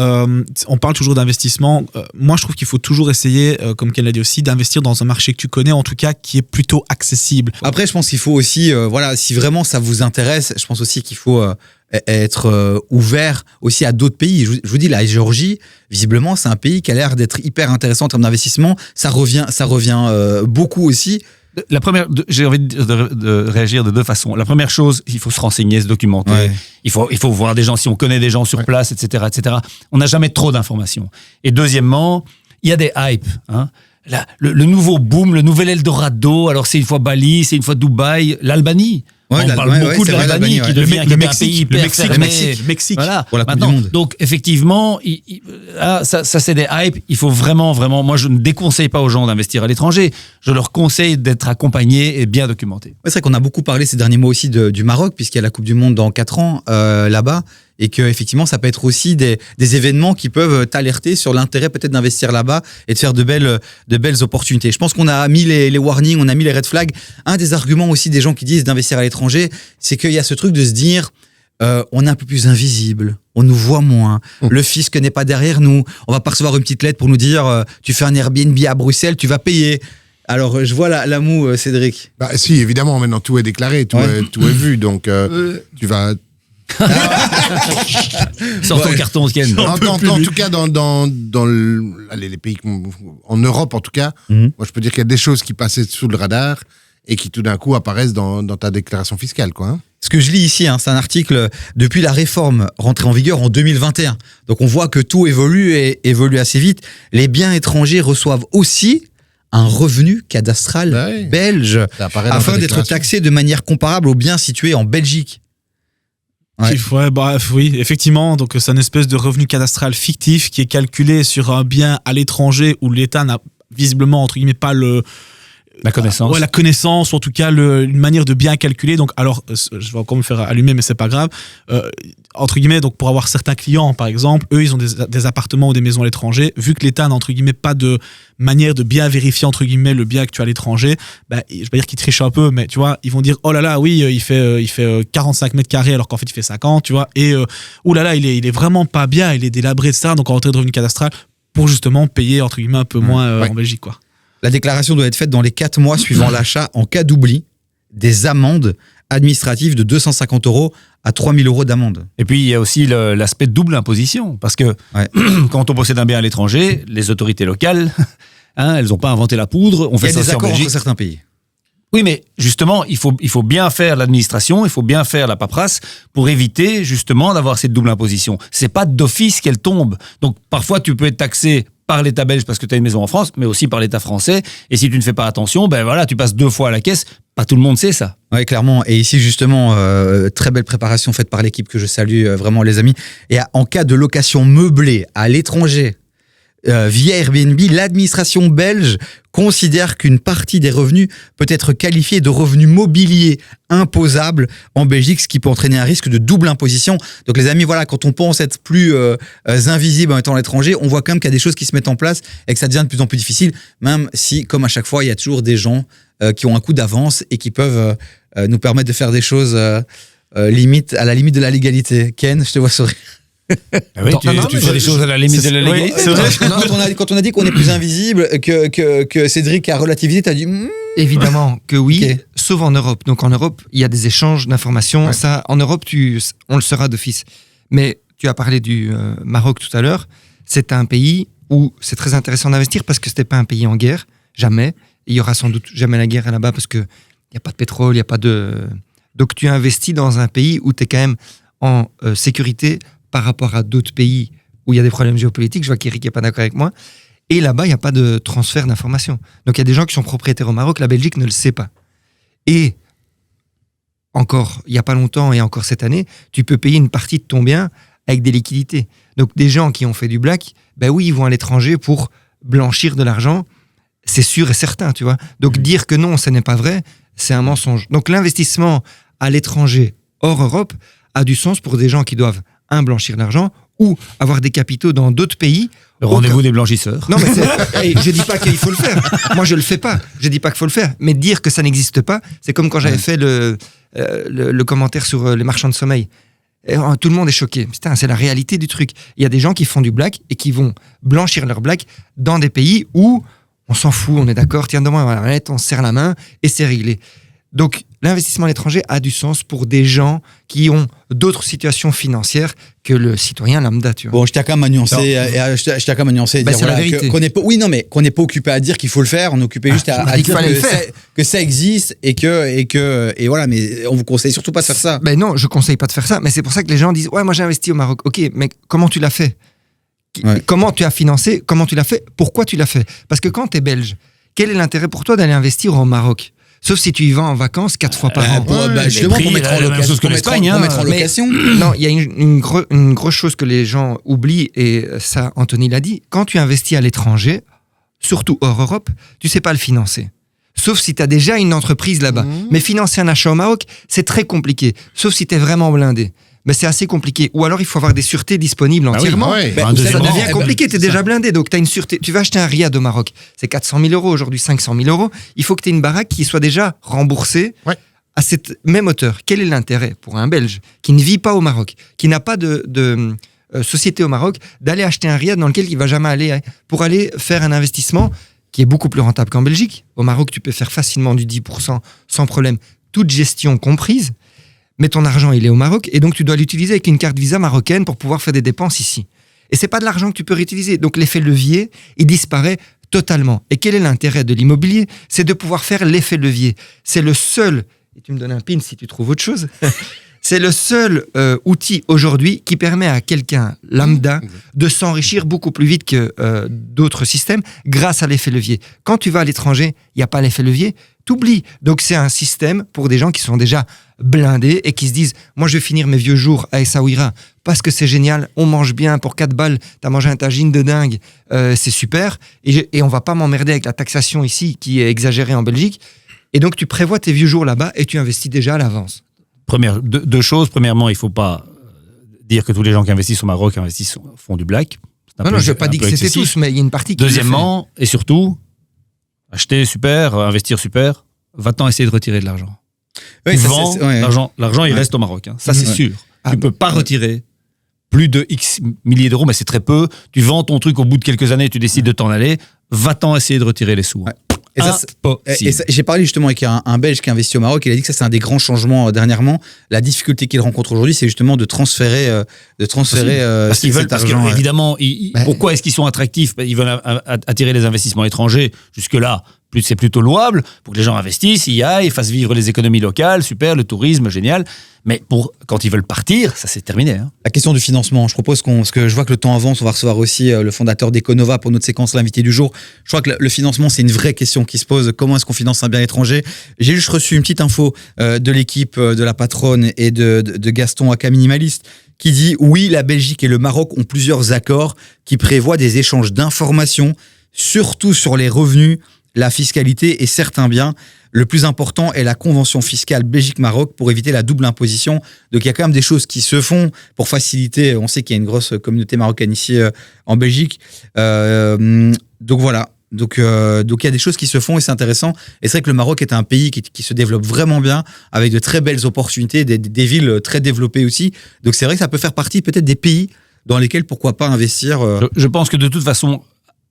on parle toujours d'investissement. Moi, je trouve qu'il faut toujours essayer, comme qu'elle l'a dit aussi, d'investir dans un marché que tu connais, en tout cas, qui est plutôt accessible. Après, je pense qu'il faut aussi, si vraiment ça vous intéresse, je pense aussi qu'il faut être ouvert aussi à d'autres pays. Je vous dis, la Géorgie, visiblement, c'est un pays qui a l'air d'être hyper intéressant en termes d'investissement. Ça revient beaucoup aussi. La première, j'ai envie de réagir de deux façons. La première chose, il faut se renseigner, se documenter. Ouais. Il faut voir des gens, si on connaît des gens sur place, etc., etc. On n'a jamais trop d'informations. Et deuxièmement, il y a des hypes. Hein. Le nouveau boom, le nouvel Eldorado. Alors c'est une fois Bali, c'est une fois Dubaï, l'Albanie. Ouais, on parle beaucoup de l'Albanie qui devient un pays hyper fermé. Le Mexique. Voilà. Pour la Coupe du Monde. Donc effectivement, ça c'est des hypes. Il faut vraiment, moi je ne déconseille pas aux gens d'investir à l'étranger. Je leur conseille d'être accompagnés et bien documentés. C'est vrai qu'on a beaucoup parlé ces derniers mois aussi du Maroc, puisqu'il y a la Coupe du Monde dans 4 ans là-bas. et que effectivement ça peut être aussi des événements qui peuvent t'alerter sur l'intérêt peut-être d'investir là-bas et de faire de belles opportunités. Je pense qu'on a mis les warnings, on a mis les red flags. Un des arguments aussi des gens qui disent d'investir à l'étranger, c'est qu'il y a ce truc de se dire on est un peu plus invisible, on nous voit moins, le fisc n'est pas derrière nous, on va pas recevoir une petite lettre pour nous dire tu fais un Airbnb à Bruxelles, tu vas payer. Alors je vois la moue, Cédric. Bah si, évidemment, maintenant tout est déclaré, tout est vu, donc tu vas... Sors ton carton, Ken. En tout cas, dans les pays en Europe, en tout cas, moi je peux dire qu'il y a des choses qui passaient sous le radar et qui tout d'un coup apparaissent dans ta déclaration fiscale, quoi. Hein. Ce que je lis ici, c'est un article depuis la réforme rentrée en vigueur en 2021. Donc on voit que tout évolue et évolue assez vite. Les biens étrangers reçoivent aussi un revenu cadastral belge afin d'être taxés de manière comparable aux biens situés en Belgique. Oui, effectivement. Donc, c'est une espèce de revenu cadastral fictif qui est calculé sur un bien à l'étranger où l'État n'a visiblement, entre guillemets, pas la connaissance. La connaissance, ou en tout cas une manière de bien calculer. Donc, alors, je vais encore me faire allumer, mais c'est pas grave. Entre guillemets, donc pour avoir certains clients, par exemple, eux, ils ont des appartements ou des maisons à l'étranger. Vu que l'État n'a, entre guillemets, pas de manière de bien vérifier, entre guillemets, le bien que tu as à l'étranger, je vais pas dire qu'ils trichent un peu, mais tu vois, ils vont dire, oh là là, oui, il fait 45 mètres carrés alors qu'en fait, il fait 50, tu vois. Et, oh là là, il est vraiment pas bien, il est délabré, etc. Donc, en rentrée de revenu cadastral pour justement payer, entre guillemets, un peu moins en Belgique, quoi. La déclaration doit être faite dans les 4 mois suivant l'achat. En cas d'oubli, des amendes administratives de 250 € à 3 000 € d'amende. Et puis, il y a aussi l'aspect de double imposition. Parce que quand on possède un bien à l'étranger, les autorités locales, elles n'ont pas inventé la poudre. On fait ça des accords en Belgique. entre certains pays. Oui, mais justement, il faut bien faire l'administration, il faut bien faire la paperasse pour éviter justement d'avoir cette double imposition. C'est pas d'office qu'elle tombe. Donc, parfois, tu peux être taxé par l'État belge parce que tu as une maison en France, mais aussi par l'État français. Et si tu ne fais pas attention, tu passes 2 fois à la caisse. Pas tout le monde sait ça. Oui, clairement. Et ici, justement, très belle préparation faite par l'équipe que je salue vraiment, les amis. Et en cas de location meublée à l'étranger, via Airbnb, l'administration belge considère qu'une partie des revenus peut être qualifiée de revenus mobiliers imposables en Belgique, ce qui peut entraîner un risque de double imposition. Donc les amis, voilà, quand on pense être plus invisible en étant à l'étranger, on voit quand même qu'il y a des choses qui se mettent en place et que ça devient de plus en plus difficile, même si, comme à chaque fois, il y a toujours des gens qui ont un coup d'avance et qui peuvent nous permettre de faire des choses à la limite de la légalité. Ken, je te vois sourire. Oui, tu fais des choses à la limite de la légalité. C'est vrai. Quand on a dit qu'on est plus invisible, que Cédric a relativisé, t'as dit évidemment que oui, Okay. sauf en Europe. Donc en Europe, il y a des échanges d'informations. Ouais. Ça, en Europe, on le saura d'office. Mais tu as parlé du Maroc tout à l'heure. C'est un pays où c'est très intéressant d'investir parce que c'était pas un pays en guerre, jamais. Il y aura sans doute jamais la guerre là-bas parce que il y a pas de pétrole, il y a pas de. Donc tu investis dans un pays où tu es quand même en sécurité par rapport à d'autres pays où il y a des problèmes géopolitiques. Je vois qu'Eric n'est pas d'accord avec moi. Et là-bas, il n'y a pas de transfert d'informations. Donc, il y a des gens qui sont propriétaires au Maroc. La Belgique ne le sait pas. Et encore, il n'y a pas longtemps et encore cette année, tu peux payer une partie de ton bien avec des liquidités. Donc, des gens qui ont fait du black, oui, ils vont à l'étranger pour blanchir de l'argent. C'est sûr et certain, tu vois. Donc, dire que non, ce n'est pas vrai, c'est un mensonge. Donc, l'investissement à l'étranger, hors Europe, a du sens pour des gens qui doivent blanchir l'argent ou avoir des capitaux dans d'autres pays. Le rendez-vous des blanchisseurs. Non, mais je dis pas qu'il faut le faire. Moi, je le fais pas. Je dis pas qu'il faut le faire. Mais dire que ça n'existe pas, c'est comme quand j'avais fait le commentaire sur les marchands de sommeil. Et, tout le monde est choqué. Putain, c'est la réalité du truc. Il y a des gens qui font du black et qui vont blanchir leur black dans des pays où on s'en fout, on est d'accord, tiens, donne-moi on se serre la main et c'est réglé. Donc, l'investissement à l'étranger a du sens pour des gens qui ont d'autres situations financières que le citoyen lambda, tu vois. Bon, je tiens quand même à nuancer, c'est la vérité. Qu'on n'est pas occupé à dire qu'il faut le faire, on est occupé juste à dire que ça existe et voilà, mais on vous conseille surtout pas de faire ça. Ben non, je conseille pas de faire ça, mais c'est pour ça que les gens disent, ouais, moi j'ai investi au Maroc. Ok, mais comment tu l'as fait ? Comment tu as financé ? Comment tu l'as fait ? Pourquoi tu l'as fait ? Parce que quand tu es belge, quel est l'intérêt pour toi d'aller investir au Maroc ? Sauf si tu y vas en vacances 4 fois par an. Justement, pour mettre en location. Non, il y a une grosse chose que les gens oublient, et ça, Anthony l'a dit. Quand tu investis à l'étranger, surtout hors Europe, tu sais pas le financer. Sauf si tu as déjà une entreprise là-bas. Mais financer un achat au Maroc, c'est très compliqué. Sauf si tu es vraiment blindé. mais c'est assez compliqué. Ou alors il faut avoir des sûretés disponibles entièrement. ouais. Ça deuxièmement, devient compliqué, tu es déjà blindé, donc tu as une sûreté. Tu vas acheter un riad au Maroc, c'est 400 000 euros aujourd'hui, 500 000 euros. Il faut que tu aies une baraque qui soit déjà remboursée à cette même hauteur. Quel est l'intérêt pour un Belge qui ne vit pas au Maroc, qui n'a pas de société au Maroc, d'aller acheter un riad dans lequel il ne va jamais aller, pour aller faire un investissement qui est beaucoup plus rentable qu'en Belgique. Au Maroc, tu peux faire facilement du 10% sans problème, toute gestion comprise. Mais ton argent, il est au Maroc, et donc tu dois l'utiliser avec une carte Visa marocaine pour pouvoir faire des dépenses ici. Et c'est pas de l'argent que tu peux réutiliser. Donc l'effet levier, il disparaît totalement. Et quel est l'intérêt de l'immobilier ? C'est de pouvoir faire l'effet levier. C'est le seul, et tu me donnes un pin si tu trouves autre chose, c'est le seul outil aujourd'hui qui permet à quelqu'un lambda de s'enrichir beaucoup plus vite que d'autres systèmes grâce à l'effet levier. Quand tu vas à l'étranger, il n'y a pas l'effet levier, t'oublies. Donc c'est un système pour des gens qui sont déjà blindés et qui se disent « Moi, je vais finir mes vieux jours à Essaouira parce que c'est génial, on mange bien pour 4 balles, t'as mangé un tagine de dingue, c'est super, et on va pas m'emmerder avec la taxation ici qui est exagérée en Belgique. » Et donc tu prévois tes vieux jours là-bas et tu investis déjà à l'avance. Deux choses. Premièrement, il ne faut pas dire que tous les gens qui investissent au Maroc font du black. Non, je ne veux pas dire que c'était tous, mais il y a une partie qui Deuxièmement, et surtout, acheter super, investir super, va-t'en essayer de retirer de l'argent. Oui, Tu ça, vends, l'argent il reste au Maroc. Hein. Ça, c'est sûr. Tu ne peux pas retirer plus de X milliers d'euros, mais c'est très peu. Tu vends ton truc au bout de quelques années, tu décides de t'en aller, va-t'en essayer de retirer les sous. Et ça, j'ai parlé justement avec un Belge qui a investi au Maroc. Il a dit que ça, c'est un des grands changements dernièrement. La difficulté qu'il rencontre aujourd'hui, c'est justement de transférer parce qu'ils veulent, cet argent. évidemment, pourquoi est-ce qu'ils sont attractifs ? Ils veulent attirer les investissements étrangers. Jusque-là, c'est plutôt louable pour que les gens investissent, y aillent, fassent vivre les économies locales, super, le tourisme, génial. Mais quand ils veulent partir, ça c'est terminé. Hein. La question du financement, je propose parce que je vois que le temps avance, on va recevoir aussi le fondateur d'Econova pour notre séquence l'invité du jour. Je crois que le financement, c'est une vraie question qui se pose. Comment est-ce qu'on finance un bien étranger ? J'ai juste reçu une petite info de l'équipe de la patronne et de Gaston Aka Minimaliste qui dit oui, la Belgique et le Maroc ont plusieurs accords qui prévoient des échanges d'informations, surtout sur les revenus, la fiscalité et certains biens. Le plus important est la convention fiscale Belgique-Maroc pour éviter la double imposition. Donc il y a quand même des choses qui se font pour faciliter. On sait qu'il y a une grosse communauté marocaine ici en Belgique. Donc voilà. Donc il y a des choses qui se font et c'est intéressant. Et c'est vrai que le Maroc est un pays qui se développe vraiment bien, avec de très belles opportunités, des villes très développées aussi. Donc c'est vrai que ça peut faire partie peut-être des pays dans lesquels pourquoi pas investir. Je pense que de toute façon,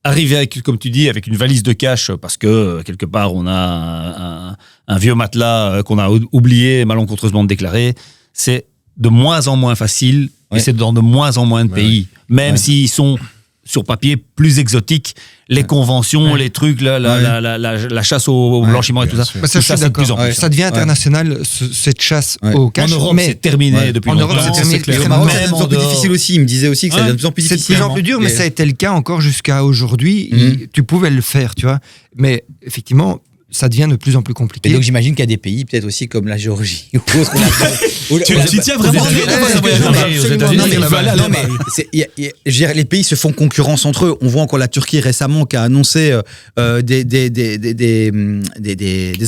arriver avec, comme tu dis, avec une valise de cash parce que quelque part on a un vieux matelas qu'on a oublié malencontreusement de déclarer, c'est de moins en moins facile et c'est dans de moins en moins de pays, même s'ils sont sur papier plus exotiques, les conventions, les trucs, la chasse au blanchiment et tout ça. Ça, je suis d'accord. Ça devient international, cette chasse au cash. En Europe, c'est terminé depuis longtemps. En Europe, c'est terminé. Le Maroc, c'est de plus en plus difficile aussi. Il me disait aussi que ça devient de plus en plus difficile. C'est de plus en plus dur, mais ça a été le cas encore jusqu'à aujourd'hui. Tu pouvais le faire, tu vois. Mais effectivement, ça devient de plus en plus compliqué. Et donc j'imagine qu'il y a des pays, peut-être aussi comme la Géorgie ou autre. Tu tiens vraiment les pays se font concurrence entre eux. On voit encore la Turquie récemment qui a annoncé des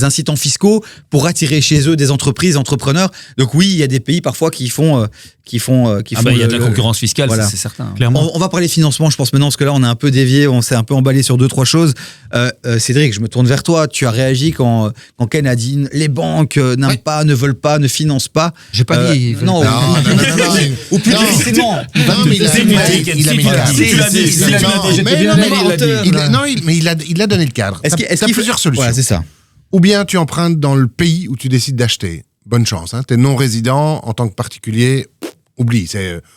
incitants fiscaux pour attirer chez eux des entrepreneurs. Donc oui, il y a des pays parfois qui font. Il y a de la concurrence fiscale, voilà. C'est certain. On va parler financement, je pense maintenant, parce que là on a un peu dévié, on s'est un peu emballé sur 2-3 choses. Cédric, je me tourne vers toi. Tu as réagi quand Ken a dit les banques n'aiment pas, ne veulent pas, ne financent pas. J'ai pas dit. Non. Ou plus difficilement. Non, mais il a donné le cadre. Est-ce qu'il y a plusieurs solutions? Voilà, c'est ça. Ou bien tu empruntes dans le pays où tu décides d'acheter. Bonne chance. Hein. Tu es non-résident en tant que particulier. Oublie. T'as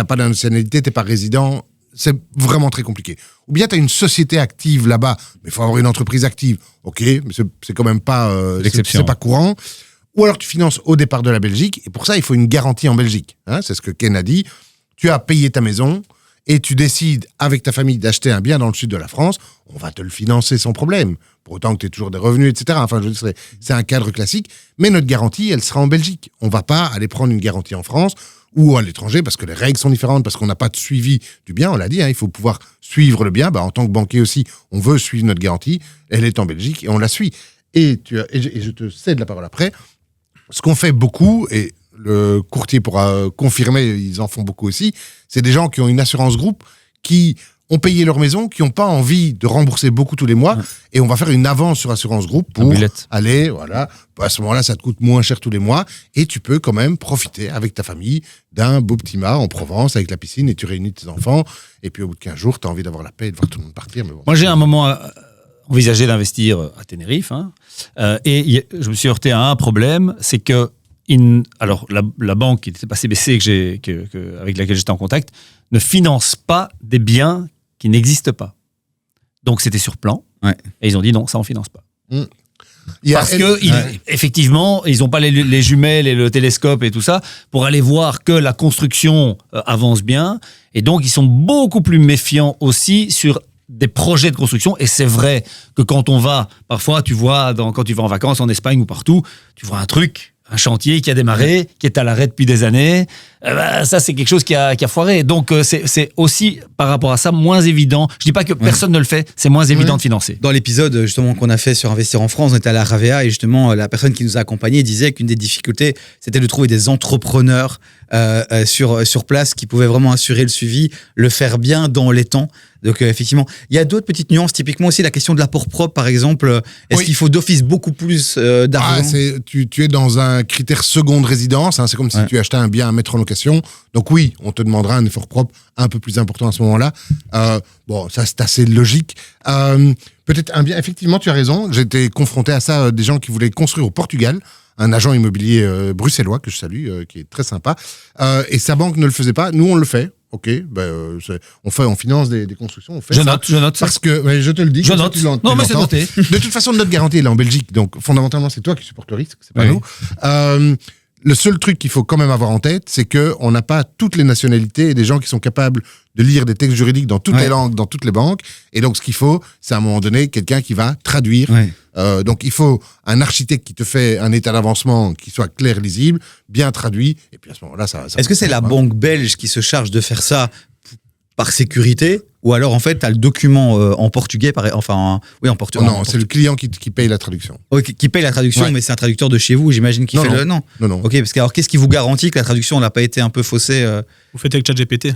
pas de nationalité, t'es pas résident. C'est vraiment très compliqué. Ou bien tu as une société active là-bas, mais il faut avoir une entreprise active. Ok, mais c'est quand même pas l'exception. C'est pas courant. Ou alors tu finances au départ de la Belgique, et pour ça, il faut une garantie en Belgique. Hein, c'est ce que Ken a dit. Tu as payé ta maison, et tu décides avec ta famille d'acheter un bien dans le sud de la France, on va te le financer sans problème. Pour autant que tu aies toujours des revenus, etc. Enfin, c'est un cadre classique. Mais notre garantie, elle sera en Belgique. On va pas aller prendre une garantie en France ou à l'étranger, parce que les règles sont différentes, parce qu'on n'a pas de suivi du bien, on l'a dit, hein, il faut pouvoir suivre le bien. En tant que banquier aussi, on veut suivre notre garantie, elle est en Belgique, et on la suit. Et je te cède la parole après, ce qu'on fait beaucoup, et le courtier pourra confirmer, ils en font beaucoup aussi, c'est des gens qui ont une assurance groupe, qui ont payé leur maison, qui n'ont pas envie de rembourser beaucoup tous les mois, et on va faire une avance sur assurance groupe pour aller, voilà, à ce moment-là, ça te coûte moins cher tous les mois, et tu peux quand même profiter avec ta famille d'un beau petit mât en Provence, avec la piscine, et tu réunis tes enfants, et puis au bout de 15 jours, tu as envie d'avoir la paix et de voir tout le monde partir. Mais bon. Moi, j'ai un moment envisagé d'investir à Tenerife, et je me suis heurté à un problème, c'est que alors la banque qui n'était pas CBC avec laquelle j'étais en contact ne finance pas des biens qui n'existent pas. Donc c'était sur plan, et ils ont dit non, ça on finance pas. Parce que effectivement, ils n'ont pas les jumelles et le télescope et tout ça pour aller voir que la construction avance bien, et donc ils sont beaucoup plus méfiants aussi sur des projets de construction. Et c'est vrai que quand on va, parfois tu vois, quand tu vas en vacances en Espagne ou partout, tu vois un chantier qui a démarré, qui est à l'arrêt depuis des années, ça c'est quelque chose qui a foiré. Donc c'est aussi par rapport à ça moins évident. Je dis pas que personne ne le fait, c'est moins évident de financer. Dans l'épisode justement qu'on a fait sur Investir en France, on était à la Ravea, et justement la personne qui nous a accompagnés disait qu'une des difficultés, c'était de trouver des entrepreneurs sur place qui pouvaient vraiment assurer le suivi, le faire bien dans les temps. Donc effectivement, il y a d'autres petites nuances, typiquement aussi la question de l'apport propre par exemple. Est-ce qu'il faut d'office beaucoup plus d'argent? Tu es dans un critère seconde résidence, c'est comme si tu achetais un bien à mettre en location. Donc oui, on te demandera un effort propre un peu plus important à ce moment-là. Ça c'est assez logique. Peut-être un bien, effectivement tu as raison, j'ai été confronté à ça, des gens qui voulaient construire au Portugal, un agent immobilier bruxellois que je salue, qui est très sympa, et sa banque ne le faisait pas, nous on le fait. Ok, on finance des constructions, on fait je note ça. Parce que, je te le dis. Je note. Non, mais c'est noté. De toute façon, notre garantie, elle est en Belgique. Donc, fondamentalement, c'est toi qui supportes le risque, c'est pas nous. Le seul truc qu'il faut quand même avoir en tête, c'est qu'on n'a pas toutes les nationalités et des gens qui sont capables de lire des textes juridiques dans toutes les langues, dans toutes les banques. Et donc, ce qu'il faut, c'est à un moment donné quelqu'un qui va traduire. Donc, il faut un architecte qui te fait un état d'avancement qui soit clair, lisible, bien traduit. Et puis, à ce moment-là, ça Est-ce que c'est la banque belge qui se charge de faire ça par sécurité? Ou alors, en fait, tu as le document en portugais, en portugais. Non, c'est le client qui paye la traduction. Qui paye la traduction, mais c'est un traducteur de chez vous, j'imagine, qui fait le... Non. Ok, parce que alors, qu'est-ce qui vous garantit que la traduction n'a pas été un peu faussée Vous faites avec ChatGPT.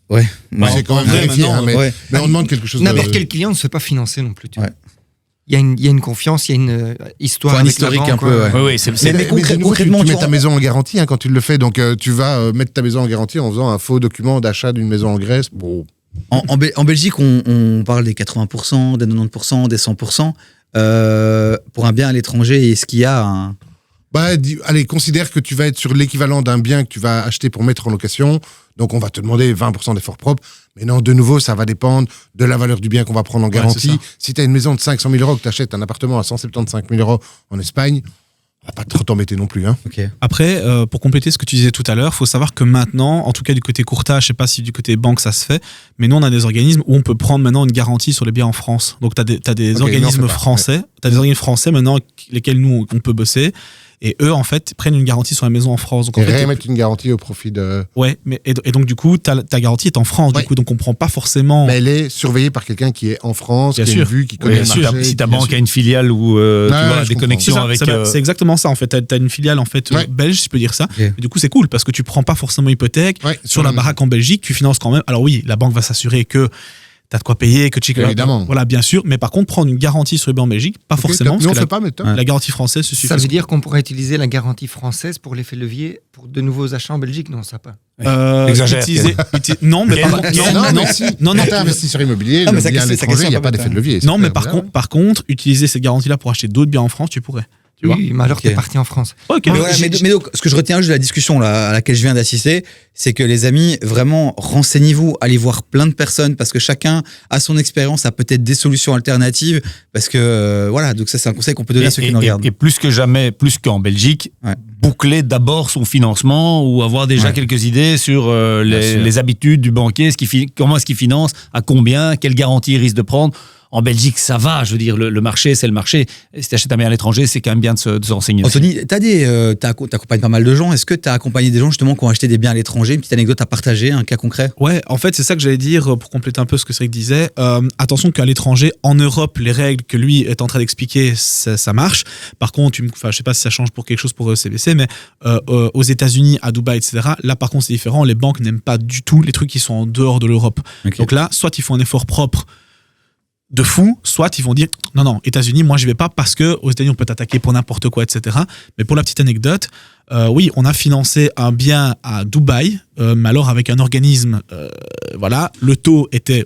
Ouais. C'est quand même vérifié, mais on demande quelque chose. N'importe quel client ne se fait pas financer non plus. Il y a une confiance, il y a une histoire. Un historique un peu. Oui, mais concrètement, tu mets ta maison en garantie quand tu le fais. Donc, tu vas mettre ta maison en garantie en faisant un faux document d'achat d'une maison en Grèce. Bon. En Belgique, on parle des 80%, des 90%, des 100%. Pour un bien à l'étranger, est-ce qu'il y a un... Allez, considère que tu vas être sur l'équivalent d'un bien que tu vas acheter pour mettre en location. Donc, on va te demander 20% d'efforts propres. Mais non, de nouveau, ça va dépendre de la valeur du bien qu'on va prendre en garantie. Si tu as une maison de 500 000 € que tu achètes un appartement à 175 000 € en Espagne, on va pas trop t'embêter non plus. Okay. Après, pour compléter ce que tu disais tout à l'heure, il faut savoir que maintenant, en tout cas du côté courtage, je sais pas si du côté banque ça se fait, mais nous on a des organismes où on peut prendre maintenant une garantie sur les biens en France. Donc tu as des organismes français, tu as des organismes français maintenant lesquels nous on peut bosser. Et eux, en fait, prennent une garantie sur la maison en France. Donc, remettent une garantie au profit de... Ouais, et donc du coup, ta garantie est en France, du coup, donc on prend pas forcément... Mais elle est surveillée par quelqu'un qui est en France, qui a une vue, qui connaît le marché. Si ta banque a une filiale ou tu vois, des connexions avec... C'est exactement ça, en fait. T'as une filiale, en fait, belge, si je peux dire ça. Et du coup, c'est cool, parce que tu prends pas forcément hypothèque. Sur la baraque en Belgique, tu finances quand même. Alors oui, la banque va s'assurer que t'as de quoi payer, que tu... Évidemment. Voilà, bien sûr. Mais par contre, prendre une garantie sur les biens en Belgique, pas forcément. Nous, on fait pas, mais la garantie française se suffit. Ça veut dire qu'on pourrait utiliser la garantie française pour l'effet levier pour de nouveaux achats en Belgique? Non, ça pas. Exagère. Non, mais par contre, non. Quand t'es investisseur immobilier, le bien à l'étranger, il n'y a pas d'effet de levier. Non, mais par contre, utiliser cette garantie-là pour acheter d'autres biens en France, tu pourrais. Oui, mais alors t'es parti en France. Okay. Mais donc, ce que je retiens juste de la discussion là, à laquelle je viens d'assister, c'est que les amis, vraiment, renseignez-vous, allez voir plein de personnes, parce que chacun a son expérience, a peut-être des solutions alternatives, parce que voilà, donc ça c'est un conseil qu'on peut donner à ceux qui nous regardent. Et plus que jamais, plus qu'en Belgique, boucler d'abord son financement ou avoir déjà quelques idées sur les habitudes du banquier, comment est-ce qu'il finance, à combien, quelle garantie il risque de prendre. En Belgique, ça va, je veux dire, le marché, c'est le marché. Si tu achètes un bien à l'étranger, c'est quand même bien de se renseigner. Anthony, t'accompagnes pas mal de gens. Est-ce que tu as accompagné des gens justement qui ont acheté des biens à l'étranger? Une petite anecdote à partager, un cas concret? Ouais, en fait, c'est ça que j'allais dire pour compléter un peu ce que Cédric disait. Attention qu'à l'étranger, en Europe, les règles que lui est en train d'expliquer, ça marche. Par contre, je sais pas si ça change pour quelque chose pour CBC, mais aux États-Unis, à Dubaï, etc., là, par contre, c'est différent. Les banques n'aiment pas du tout les trucs qui sont en dehors de l'Europe. Ok. Donc là, soit ils font un effort propre de fou, soit ils vont dire non, États-Unis, moi j'y vais pas parce que aux États-Unis on peut t'attaquer pour n'importe quoi, etc. Mais pour la petite anecdote, oui, on a financé un bien à Dubaï, mais alors avec un organisme, voilà, le taux était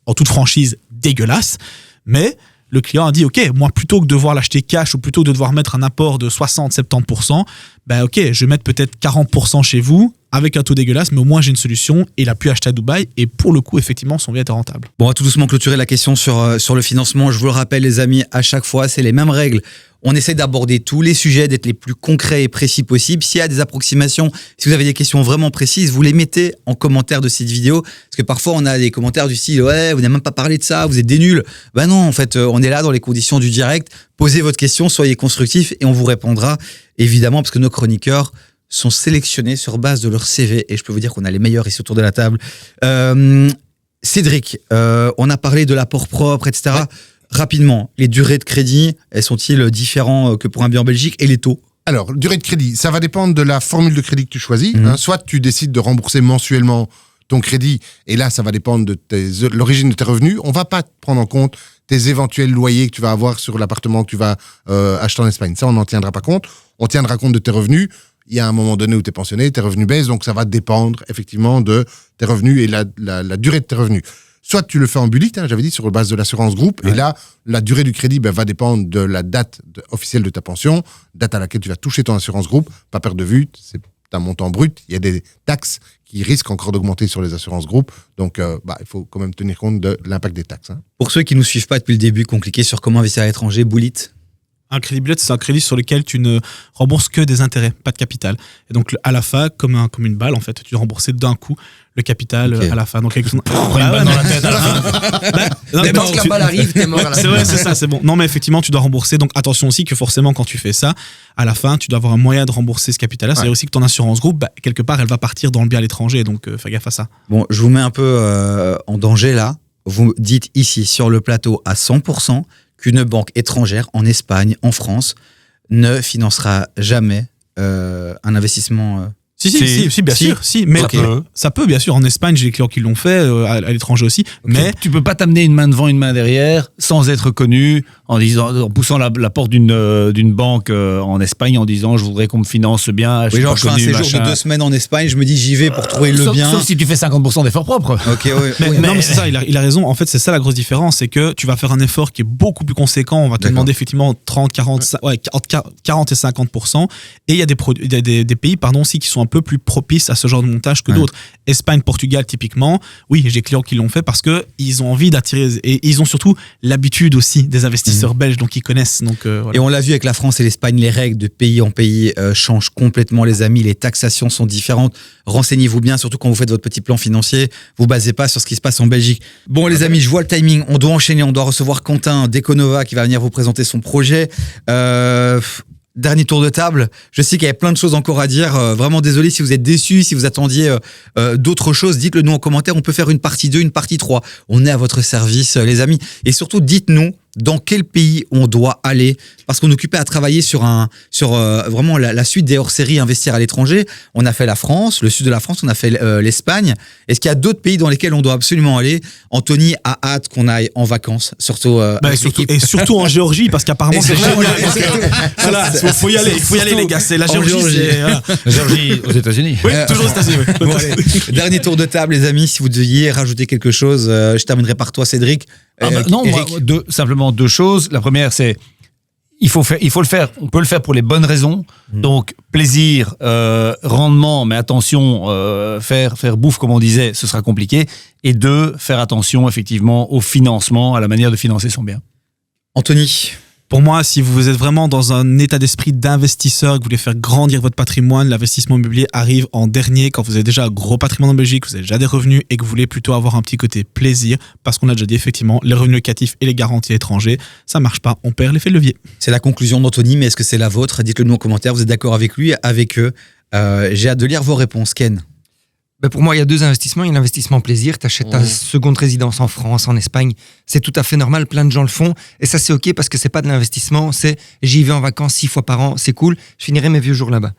en toute franchise dégueulasse, mais le client a dit ok, moi plutôt que de devoir l'acheter cash ou plutôt que de devoir mettre un apport de 60-70%, ben ok, je vais mettre peut-être 40% chez vous avec un taux dégueulasse, mais au moins j'ai une solution. Et il a pu acheter à Dubaï et pour le coup, effectivement, son bien était rentable. Bon, on va tout doucement clôturer la question sur le financement. Je vous le rappelle, les amis, à chaque fois, c'est les mêmes règles. On essaie d'aborder tous les sujets, d'être les plus concrets et précis possible. S'il y a des approximations, si vous avez des questions vraiment précises, vous les mettez en commentaire de cette vidéo. Parce que parfois, on a des commentaires du style « Ouais, vous n'avez même pas parlé de ça, vous êtes des nuls. » Ben non, en fait, on est là dans les conditions du direct. Posez votre question, soyez constructifs et on vous répondra, évidemment, parce que nos chroniqueurs sont sélectionnés sur base de leur CV. Et je peux vous dire qu'on a les meilleurs ici autour de la table. Cédric, on a parlé de l'apport propre, etc. Ouais. Rapidement, les durées de crédit, elles sont-ils différentes que pour un bien en Belgique et les taux ? Alors, durée de crédit, ça va dépendre de la formule de crédit que tu choisis. Soit tu décides de rembourser mensuellement ton crédit, et là, ça va dépendre de l'origine de tes revenus. On va pas prendre en compte tes éventuels loyers que tu vas avoir sur l'appartement que tu vas acheter en Espagne. Ça, on n'en tiendra pas compte. On tiendra compte de tes revenus. Il y a un moment donné où tu es pensionné, tes revenus baissent, donc ça va dépendre effectivement de tes revenus et la durée de tes revenus. Soit tu le fais en bullet, j'avais dit, sur base de l'assurance groupe, et là, la durée du crédit va dépendre de la date officielle de ta pension, date à laquelle tu vas toucher ton assurance groupe. Pas perdre de vue, c'est un montant brut. Il y a des taxes qui risquent encore d'augmenter sur les assurances groupes, donc il faut quand même tenir compte de l'impact des taxes. Pour ceux qui ne nous suivent pas depuis le début, qu'on cliquait sur comment investir à l'étranger, bullet. Un crédit bullet, c'est un crédit sur lequel tu ne rembourses que des intérêts, pas de capital. Et donc, à la fin, comme une balle, en fait, tu dois rembourser d'un coup le capital à la fin. Donc, avec une balle dans la tête à la fin. Quand la balle arrive, t'es mort à la fin. C'est vrai, c'est ça, c'est bon. Non, mais effectivement, tu dois rembourser. Donc, attention aussi que forcément, quand tu fais ça, à la fin, tu dois avoir un moyen de rembourser ce capital-là. C'est-à-dire aussi que ton assurance groupe, quelque part, elle va partir dans le bien à l'étranger. Donc, fais gaffe à ça. Bon, je vous mets un peu en danger là. Vous dites ici, sur le plateau, à 100%, qu'une banque étrangère en Espagne, en France, ne financera jamais un investissement. Si, bien sûr. Si, mais ça peut, bien sûr. En Espagne, j'ai des clients qui l'ont fait, à l'étranger aussi. Mais tu peux pas t'amener une main devant, une main derrière, sans être connu, en poussant la porte d'une banque en Espagne, en disant je voudrais qu'on me finance bien. Oui, genre je fais un séjour de 2 semaines en Espagne, je me dis j'y vais pour trouver le bien. Sauf si tu fais 50% d'efforts propres. Ok, non, mais c'est ça. Il a raison. En fait, c'est ça la grosse différence, c'est que tu vas faire un effort qui est beaucoup plus conséquent. On va te demander effectivement 30, 40, 40 et 50%. Et il y a des pays, aussi qui sont un peu plus propices à ce genre de montage que d'autres. Espagne, Portugal, typiquement. Oui, j'ai des clients qui l'ont fait parce que ils ont envie d'attirer et ils ont surtout l'habitude aussi des investisseurs belges, donc ils connaissent. Donc, voilà. Et on l'a vu avec la France et l'Espagne, les règles de pays en pays changent complètement, les amis. Les taxations sont différentes. Renseignez-vous bien, surtout quand vous faites votre petit plan financier. Vous basez pas sur ce qui se passe en Belgique. Bon, les amis, je vois le timing. On doit enchaîner. On doit recevoir Quentin d'Econova qui va venir vous présenter son projet. Dernier tour de table. Je sais qu'il y avait plein de choses encore à dire. Vraiment désolé si vous êtes déçus, si vous attendiez d'autres choses. Dites-le nous en commentaire. On peut faire une partie 2, une partie 3. On est à votre service, les amis. Et surtout, dites-nous dans quel pays on doit aller. Parce qu'on est occupé à travailler sur vraiment la suite des hors-séries Investir à l'étranger. On a fait la France, le sud de la France. On a fait l'Espagne. Est-ce qu'il y a d'autres pays dans lesquels on doit absolument aller ? Anthony a hâte qu'on aille en vacances. Surtout surtout en Géorgie, parce qu'apparemment c'est génial. Voilà, il faut y aller les gars. C'est la Géorgie. La Géorgie aux États-Unis. Oui, toujours aux États-Unis. Bon, allez. Dernier tour de table, les amis. Si vous deviez rajouter quelque chose, je terminerai par toi, Cédric. Simplement 2 choses. La première, c'est il faut le faire. On peut le faire pour les bonnes raisons. Donc plaisir, rendement, mais attention, faire bouffe comme on disait, ce sera compliqué. Et 2, faire attention effectivement au financement, à la manière de financer son bien. Anthony. Pour moi, si vous êtes vraiment dans un état d'esprit d'investisseur, que vous voulez faire grandir votre patrimoine, l'investissement immobilier arrive en dernier quand vous avez déjà un gros patrimoine en Belgique, vous avez déjà des revenus et que vous voulez plutôt avoir un petit côté plaisir, parce qu'on a déjà dit effectivement, les revenus locatifs et les garanties étrangers, ça marche pas, on perd l'effet de levier. C'est la conclusion d'Anthony, mais est-ce que c'est la vôtre ? Dites-le nous en commentaire, vous êtes d'accord avec lui, avec eux ? J'ai hâte de lire vos réponses, Ken. Pour moi, il y a deux investissements. Il y a l'investissement plaisir. Tu achètes ta seconde résidence en France, en Espagne. C'est tout à fait normal. Plein de gens le font. Et ça, c'est OK parce que c'est pas de l'investissement. C'est j'y vais en vacances 6 fois par an. C'est cool. Je finirai mes vieux jours là-bas.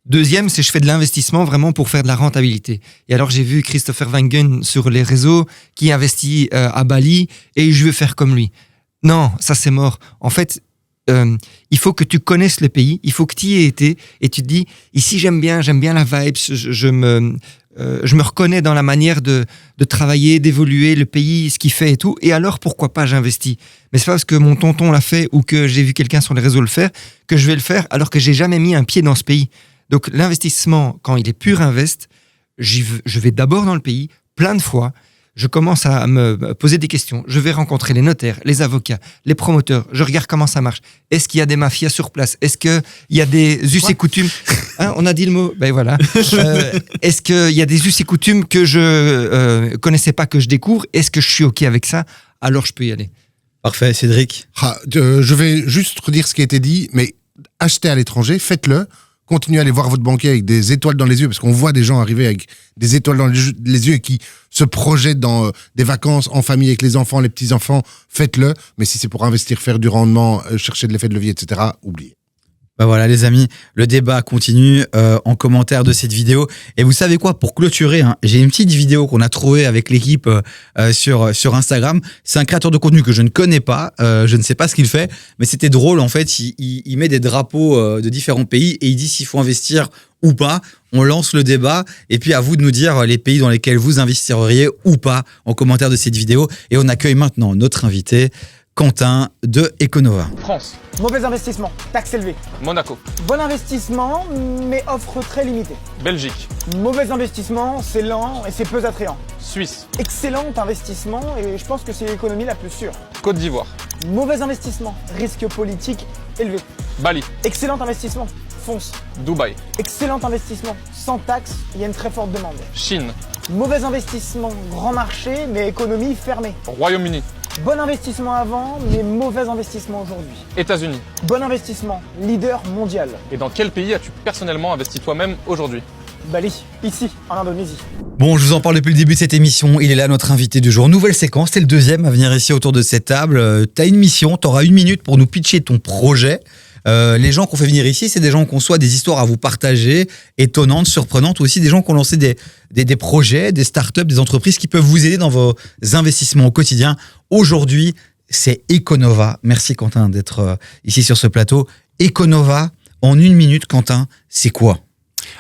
Deuxième, c'est je fais de l'investissement vraiment pour faire de la rentabilité. Et alors, j'ai vu Christopher Wangen sur les réseaux qui investit à Bali et je veux faire comme lui. Non, ça, c'est mort. En fait, il faut que tu connaisses le pays. Il faut que tu y aies été et tu te dis, ici, j'aime bien la vibe. Je me reconnais dans la manière de travailler, d'évoluer, le pays, ce qu'il fait et tout. Et alors, pourquoi pas j'investis? Mais c'est pas parce que mon tonton l'a fait ou que j'ai vu quelqu'un sur les réseaux le faire que je vais le faire alors que j'ai jamais mis un pied dans ce pays. Donc, l'investissement, quand il est pur invest, je vais d'abord dans le pays, plein de fois. Je commence à me poser des questions. Je vais rencontrer les notaires, les avocats, les promoteurs. Je regarde comment ça marche. Est-ce qu'il y a des mafias sur place? Est-ce qu'il y a des us et coutumes? On a dit le mot. Ben voilà. Est-ce qu'il y a des us et coutumes que je connaissais pas, que je découvre? Est-ce que je suis OK avec ça? Alors je peux y aller. Parfait, Cédric. Je vais juste redire ce qui a été dit, mais achetez à l'étranger, faites-le. Continuez à aller voir votre banquier avec des étoiles dans les yeux, parce qu'on voit des gens arriver avec des étoiles dans les yeux et qui se projettent dans des vacances en famille avec les enfants, les petits-enfants. Faites-le. Mais si c'est pour investir, faire du rendement, chercher de l'effet de levier, etc., oubliez. Voilà les amis, le débat continue en commentaire de cette vidéo. Et vous savez quoi, pour clôturer, j'ai une petite vidéo qu'on a trouvée avec l'équipe sur Instagram. C'est un créateur de contenu que je ne connais pas, je ne sais pas ce qu'il fait, mais c'était drôle en fait. Il met des drapeaux de différents pays et il dit s'il faut investir ou pas. On lance le débat et puis à vous de nous dire les pays dans lesquels vous investiriez ou pas en commentaire de cette vidéo. Et on accueille maintenant notre invité, Quentin de Econova. France. Mauvais investissement, taxe élevée. Monaco. Bon investissement, mais offre très limitée. Belgique. Mauvais investissement, c'est lent et c'est peu attrayant. Suisse. Excellent investissement et je pense que c'est l'économie la plus sûre. Côte d'Ivoire. Mauvais investissement, risque politique élevé. Bali. Excellent investissement, fonce. Dubaï. Excellent investissement, sans taxe, il y a une très forte demande. Chine. Mauvais investissement, grand marché, mais économie fermée. Royaume-Uni. Bon investissement avant, mais mauvais investissement aujourd'hui. États-Unis. Bon investissement, leader mondial. Et dans quel pays as-tu personnellement investi toi-même aujourd'hui? Bali, ici, en Indonésie. Bon, je vous en parle depuis le début de cette émission. Il est là, notre invité du jour. Nouvelle séquence, c'est le deuxième à venir ici autour de cette table. T'as une mission, t'auras 1 minute pour nous pitcher ton projet. Les gens qu'on fait venir ici, c'est des gens qui ont soit des histoires à vous partager, étonnantes, surprenantes, ou aussi des gens qui ont lancé des projets, des startups, des entreprises qui peuvent vous aider dans vos investissements au quotidien. Aujourd'hui, c'est Econova. Merci Quentin d'être ici sur ce plateau. Econova, en 1 minute, Quentin, c'est quoi ?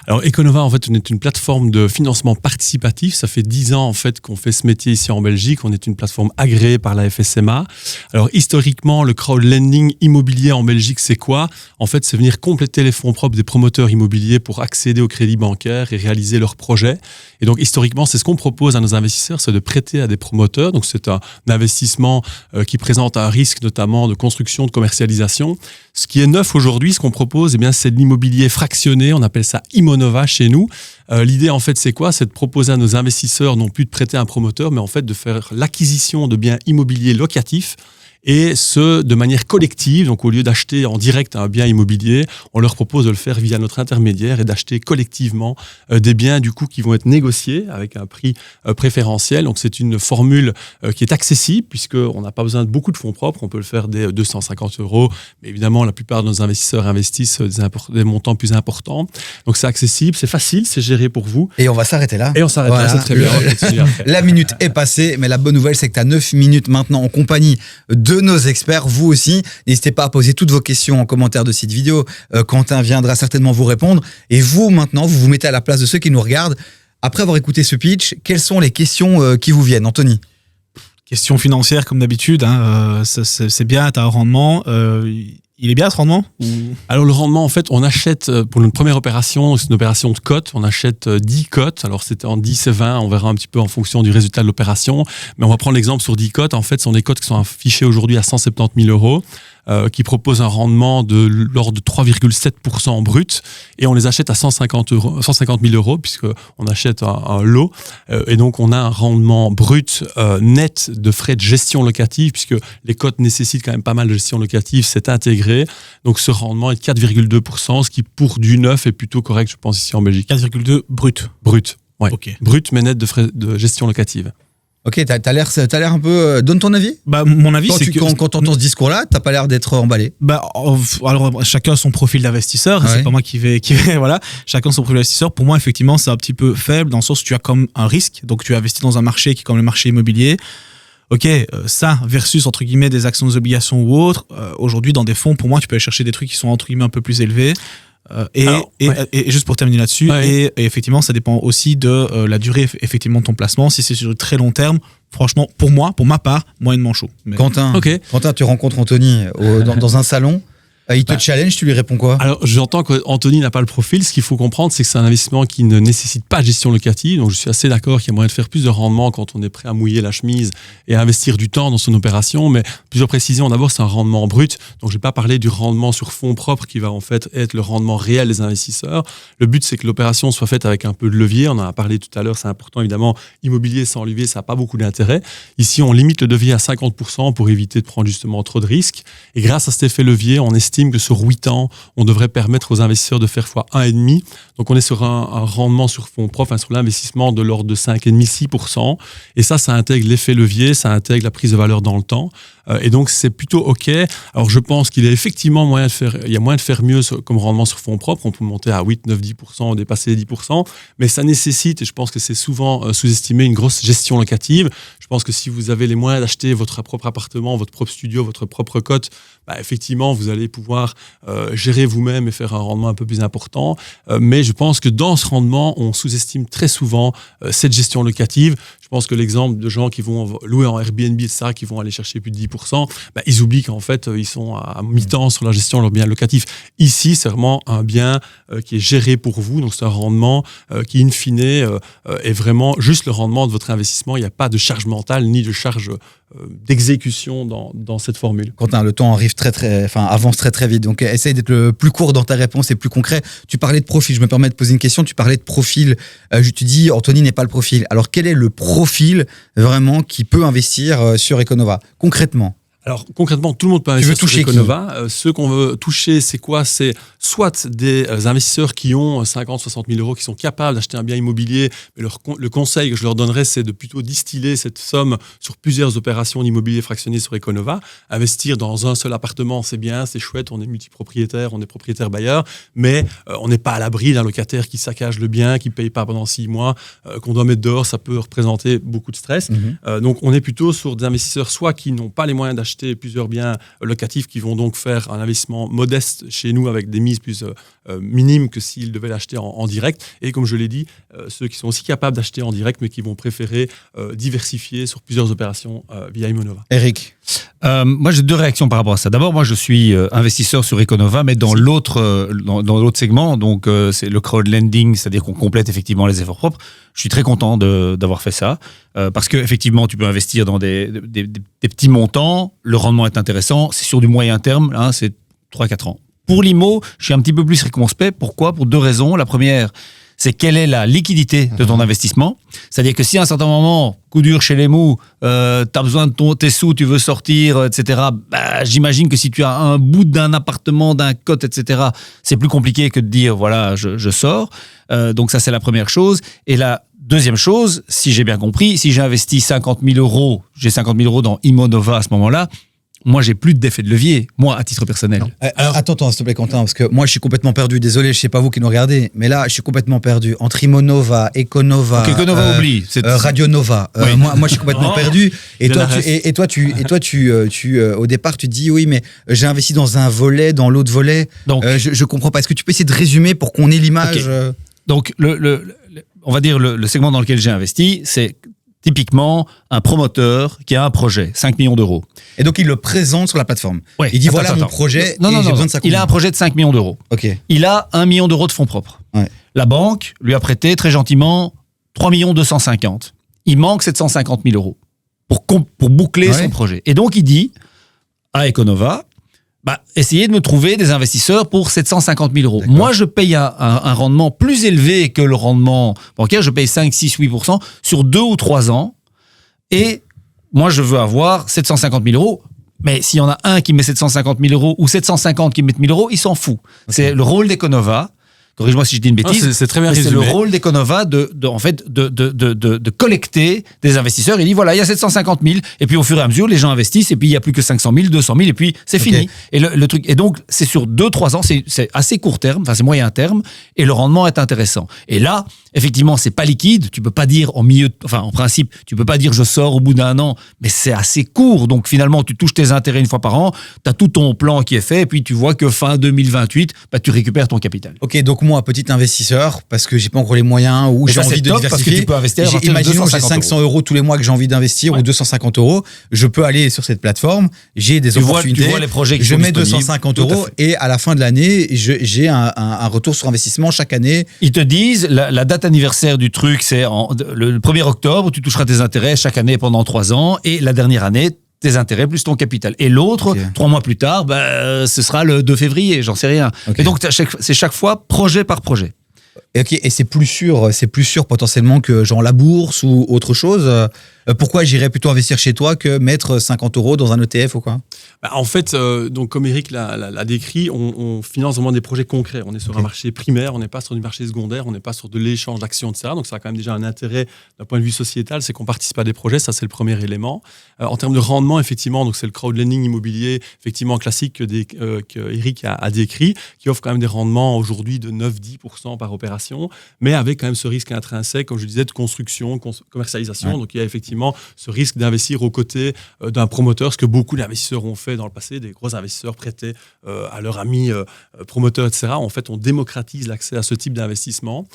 Alors Econova, en fait, on est une plateforme de financement participatif. Ça fait 10 ans en fait qu'on fait ce métier ici en Belgique. On est une plateforme agréée par la FSMA. Alors historiquement, le crowdlending immobilier en Belgique, c'est quoi ? En fait, c'est venir compléter les fonds propres des promoteurs immobiliers pour accéder au crédit bancaire et réaliser leurs projets. Et donc historiquement, c'est ce qu'on propose à nos investisseurs, c'est de prêter à des promoteurs. Donc c'est un investissement qui présente un risque notamment de construction, de commercialisation. Ce qui est neuf aujourd'hui, ce qu'on propose, eh bien, c'est de l'immobilier fractionné. On appelle ça Imonova chez nous. L'idée, en fait, c'est quoi ? C'est de proposer à nos investisseurs non plus de prêter à un promoteur, mais en fait de faire l'acquisition de biens immobiliers locatifs. Et ce, de manière collective. Donc, au lieu d'acheter en direct un bien immobilier, on leur propose de le faire via notre intermédiaire et d'acheter collectivement des biens, du coup, qui vont être négociés avec un prix préférentiel. Donc, c'est une formule qui est accessible puisqu'on n'a pas besoin de beaucoup de fonds propres. On peut le faire dès 250 €. Mais évidemment, la plupart de nos investisseurs investissent des montants plus importants. Donc, c'est accessible, c'est facile, c'est géré pour vous. Et on va s'arrêter là. Et on s'arrête là, c'est très bien. La minute est passée, mais la bonne nouvelle, c'est que tu as 9 minutes maintenant en compagnie de nos experts, vous aussi. N'hésitez pas à poser toutes vos questions en commentaire de cette vidéo. Quentin viendra certainement vous répondre. Et vous, maintenant, vous vous mettez à la place de ceux qui nous regardent. Après avoir écouté ce pitch, quelles sont les questions qui vous viennent, Anthony ? Question financière, comme d'habitude. C'est bien, tu as un rendement. Il est bien ce rendement ? Alors le rendement, en fait, on achète pour une première opération, c'est une opération de cotes, on achète 10 cotes. Alors c'était en 10 et 20, on verra un petit peu en fonction du résultat de l'opération. Mais on va prendre l'exemple sur 10 cotes. En fait, ce sont des cotes qui sont affichées aujourd'hui à 170 000 €. Qui proposent un rendement de l'ordre de 3,7% brut et on les achète à 150 000 € puisqu'on achète un lot et donc on a un rendement brut net de frais de gestion locative puisque les cotes nécessitent quand même pas mal de gestion locative, c'est intégré. Donc ce rendement est de 4,2%, ce qui pour du neuf est plutôt correct, je pense, ici en Belgique. 4,2 brut. Brut. Ouais. Ok. Brut, mais net de frais de gestion locative. Ok, t'as l'air un peu. Donne ton avis. Bah, mon avis, Quand c'est que. quand t'entends ce discours-là, t'as pas l'air d'être emballé. Bah, alors, chacun son profil d'investisseur. Ouais. C'est pas moi qui vais, voilà. Chacun son profil d'investisseur. Pour moi, effectivement, c'est un petit peu faible dans le sens où tu as comme un risque. Donc, tu investis dans un marché qui est comme le marché immobilier. Ok, ça versus entre guillemets des actions, des obligations ou autres. Aujourd'hui, dans des fonds, pour moi, tu peux aller chercher des trucs qui sont entre guillemets un peu plus élevés. Et juste pour terminer là-dessus, et effectivement, ça dépend aussi de la durée effectivement de ton placement. Si c'est sur du très long terme, franchement, pour ma part, moyennement chaud. Mais... Quentin, tu rencontres Anthony dans un salon. Il te challenge, tu lui réponds quoi? Alors, j'entends qu'Anthony n'a pas le profil. Ce qu'il faut comprendre, c'est que c'est un investissement qui ne nécessite pas de gestion locative. Donc, je suis assez d'accord qu'il y a moyen de faire plus de rendement quand on est prêt à mouiller la chemise et à investir du temps dans son opération. Mais plusieurs précisions. D'abord, c'est un rendement brut. Donc, je vais pas parler du rendement sur fonds propres qui va en fait être le rendement réel des investisseurs. Le but, c'est que l'opération soit faite avec un peu de levier. On en a parlé tout à l'heure. C'est important, évidemment. Immobilier sans levier, ça n'a pas beaucoup d'intérêt. Ici, on limite le levier à 50% pour éviter de prendre justement trop de risques. Et grâce à cet effet levier, on estime que sur 8 ans, on devrait permettre aux investisseurs de faire x1,5. Donc, on est sur un rendement sur fonds propres, sur l'investissement de l'ordre de 5,5-6%. Et ça intègre l'effet levier, ça intègre la prise de valeur dans le temps. Et donc, c'est plutôt OK. Alors, je pense qu'il y a effectivement moyen de faire mieux comme rendement sur fonds propres. On peut monter à 8, 9, 10%, dépasser les 10%. Mais ça nécessite, et je pense que c'est souvent sous-estimé, une grosse gestion locative. Je pense que si vous avez les moyens d'acheter votre propre appartement, votre propre studio, votre propre cote, effectivement, vous allez pouvoir gérer vous-même et faire un rendement un peu plus important. Mais je pense que dans ce rendement, on sous-estime très souvent cette gestion locative. Je pense que l'exemple de gens qui vont louer en Airbnb, etc., qui vont aller chercher plus de 10%, ils oublient qu'en fait, ils sont à mi-temps sur la gestion de leur bien locatif. Ici, c'est vraiment un bien qui est géré pour vous. Donc, c'est un rendement qui, in fine, est vraiment juste le rendement de votre investissement. Il n'y a pas de charge mentale ni de charge d'exécution dans cette formule. Quentin, le temps avance très très vite. Donc, essaye d'être le plus court dans ta réponse et plus concret. Tu parlais de profil. Je me permets de poser une question. Tu parlais de profil. Tu dis, Anthony n'est pas le profil. Alors, quel est le profil vraiment qui peut investir sur Econova concrètement? Alors, concrètement, tout le monde peut investir sur Econova. Ce qu'on veut toucher, c'est quoi? C'est soit des investisseurs qui ont 50, 60 000 euros, qui sont capables d'acheter un bien immobilier. Mais le conseil que je leur donnerais, c'est de plutôt distiller cette somme sur plusieurs opérations d'immobilier fractionnées sur Econova. Investir dans un seul appartement, c'est bien, c'est chouette. On est multipropriétaire, on est propriétaire bailleur. Mais on n'est pas à l'abri d'un locataire qui saccage le bien, qui ne paye pas pendant 6 mois, qu'on doit mettre dehors. Ça peut représenter beaucoup de stress. Donc, on est plutôt sur des investisseurs soit qui n'ont pas les moyens d'acheter plusieurs biens locatifs, qui vont donc faire un investissement modeste chez nous avec des mises plus minimes que s'ils devaient l'acheter en direct. Et comme je l'ai dit, ceux qui sont aussi capables d'acheter en direct mais qui vont préférer diversifier sur plusieurs opérations via Imonova. Eric? Moi, j'ai 2 réactions par rapport à ça. D'abord, moi, je suis investisseur sur Econova, mais dans l'autre segment, donc c'est le crowdlending, c'est-à-dire qu'on complète effectivement les efforts propres. Je suis très content d'avoir fait ça, parce que effectivement, tu peux investir dans des petits montants, le rendement est intéressant, c'est sur du moyen terme, hein, c'est 3-4 ans. Pour l'IMO, je suis un petit peu plus circonspect. Pourquoi? Pour 2 raisons. La première, c'est quelle est la liquidité de ton investissement. C'est-à-dire que si à un certain moment, coup dur chez les mous, tu as besoin de tes sous, tu veux sortir, etc., j'imagine que si tu as un bout d'un appartement, d'un cote, etc., c'est plus compliqué que de dire, voilà, je sors. Donc ça, c'est la première chose. Et la deuxième chose, si j'ai bien compris, si j'ai investi 50 000 euros, j'ai 50 000 euros dans Imonova à ce moment-là, moi, j'ai plus d'effet de levier, moi, à titre personnel. Alors, attends, s'il te plaît, Quentin, parce que moi, je suis complètement perdu. Désolé, je sais pas vous qui nous regardez, mais là, je suis complètement perdu. Entre Imonova, Econova, oublie. Radio Nova. Oui. Moi, je suis complètement perdu. Et toi, au départ, tu dis, oui, mais j'ai investi dans un volet, dans l'autre volet. Donc, je comprends pas. Est-ce que tu peux essayer de résumer pour qu'on ait l'image? Donc, on va dire le segment dans lequel j'ai investi, c'est typiquement un promoteur qui a un projet, 5 millions d'euros. Et donc, il le présente sur la plateforme. Ouais. Il dit, voilà mon projet, non, j'ai besoin de ça. Il a un projet de 5 millions d'euros. Okay. Il a 1 million d'euros de fonds propres. Ouais. La banque lui a prêté très gentiment 3 250 000. Il manque 750 000 euros pour boucler son projet. Et donc, il dit à Econova, essayez de me trouver des investisseurs pour 750 000 euros. Moi, je paye un rendement plus élevé que le rendement bancaire. Je paye 5, 6, 8% sur 2 ou 3 ans. Et moi, je veux avoir 750 000 euros. Mais s'il y en a un qui met 750 000 euros ou 750 qui met 1 000 euros, il s'en fout. Okay. C'est le rôle d'Econova corrige-moi si je dis une bêtise. C'est très bien mais c'est résumé. le rôle d'Econova de collecter des investisseurs. Il dit voilà, il y a 750 000, et puis au fur et à mesure, les gens investissent, et puis il y a plus que 500 000, 200 000, et puis c'est fini. Et le truc, et donc c'est sur 2-3 ans, c'est assez court terme, enfin c'est moyen terme, et le rendement est intéressant. Et là, effectivement, c'est pas liquide. Tu peux pas dire en principe, tu peux pas dire je sors au bout d'un an, mais c'est assez court. Donc finalement, tu touches tes intérêts une fois par an, tu as tout ton plan qui est fait, et puis tu vois que fin 2028, tu récupères ton capital. Ok, donc moi, petit investisseur, parce que j'ai pas encore les moyens ou Et j'ai ça, envie c'est de top, parce que diversifier. tu peux investir à partir de Imaginons j'ai 250 500 euros tous les mois que j'ai envie d'investir ou 250 euros. Je peux aller sur cette plateforme, j'ai des opportunités. Tu vois les projets qui je sont mets disponibles. 250 Tout à euros fait. et à la fin de l'année, j'ai un retour sur investissement chaque année. Ils te disent, la date anniversaire du truc, c'est le 1er octobre, tu toucheras tes intérêts chaque année pendant 3 ans, et la dernière année, tes intérêts plus ton capital. Et l'autre, 3 mois plus tard, ce sera le 2 février, j'en sais rien. Ok. Et donc, c'est chaque fois projet par projet. Et c'est plus sûr potentiellement que genre la bourse ou autre chose. Pourquoi j'irais plutôt investir chez toi que mettre 50 euros dans un ETF ou quoi? En fait, donc comme Eric l'a décrit, on finance vraiment des projets concrets. On est sur un marché primaire, on n'est pas sur du marché secondaire, on n'est pas sur de l'échange d'actions, etc. Donc ça a quand même déjà un intérêt d'un point de vue sociétal, c'est qu'on participe à des projets, ça c'est le premier élément. En termes de rendement, effectivement, donc c'est le crowdlending immobilier, effectivement classique que Eric a décrit, qui offre quand même des rendements aujourd'hui de 9-10% par opération, mais avec quand même ce risque intrinsèque, comme je disais, de construction, commercialisation. Ouais. Donc il y a effectivement ce risque d'investir aux côtés d'un promoteur, ce que beaucoup d'investisseurs ont fait dans le passé. Des gros investisseurs prêtaient à leurs amis promoteurs, etc. En fait, on démocratise l'accès à ce type d'investissement.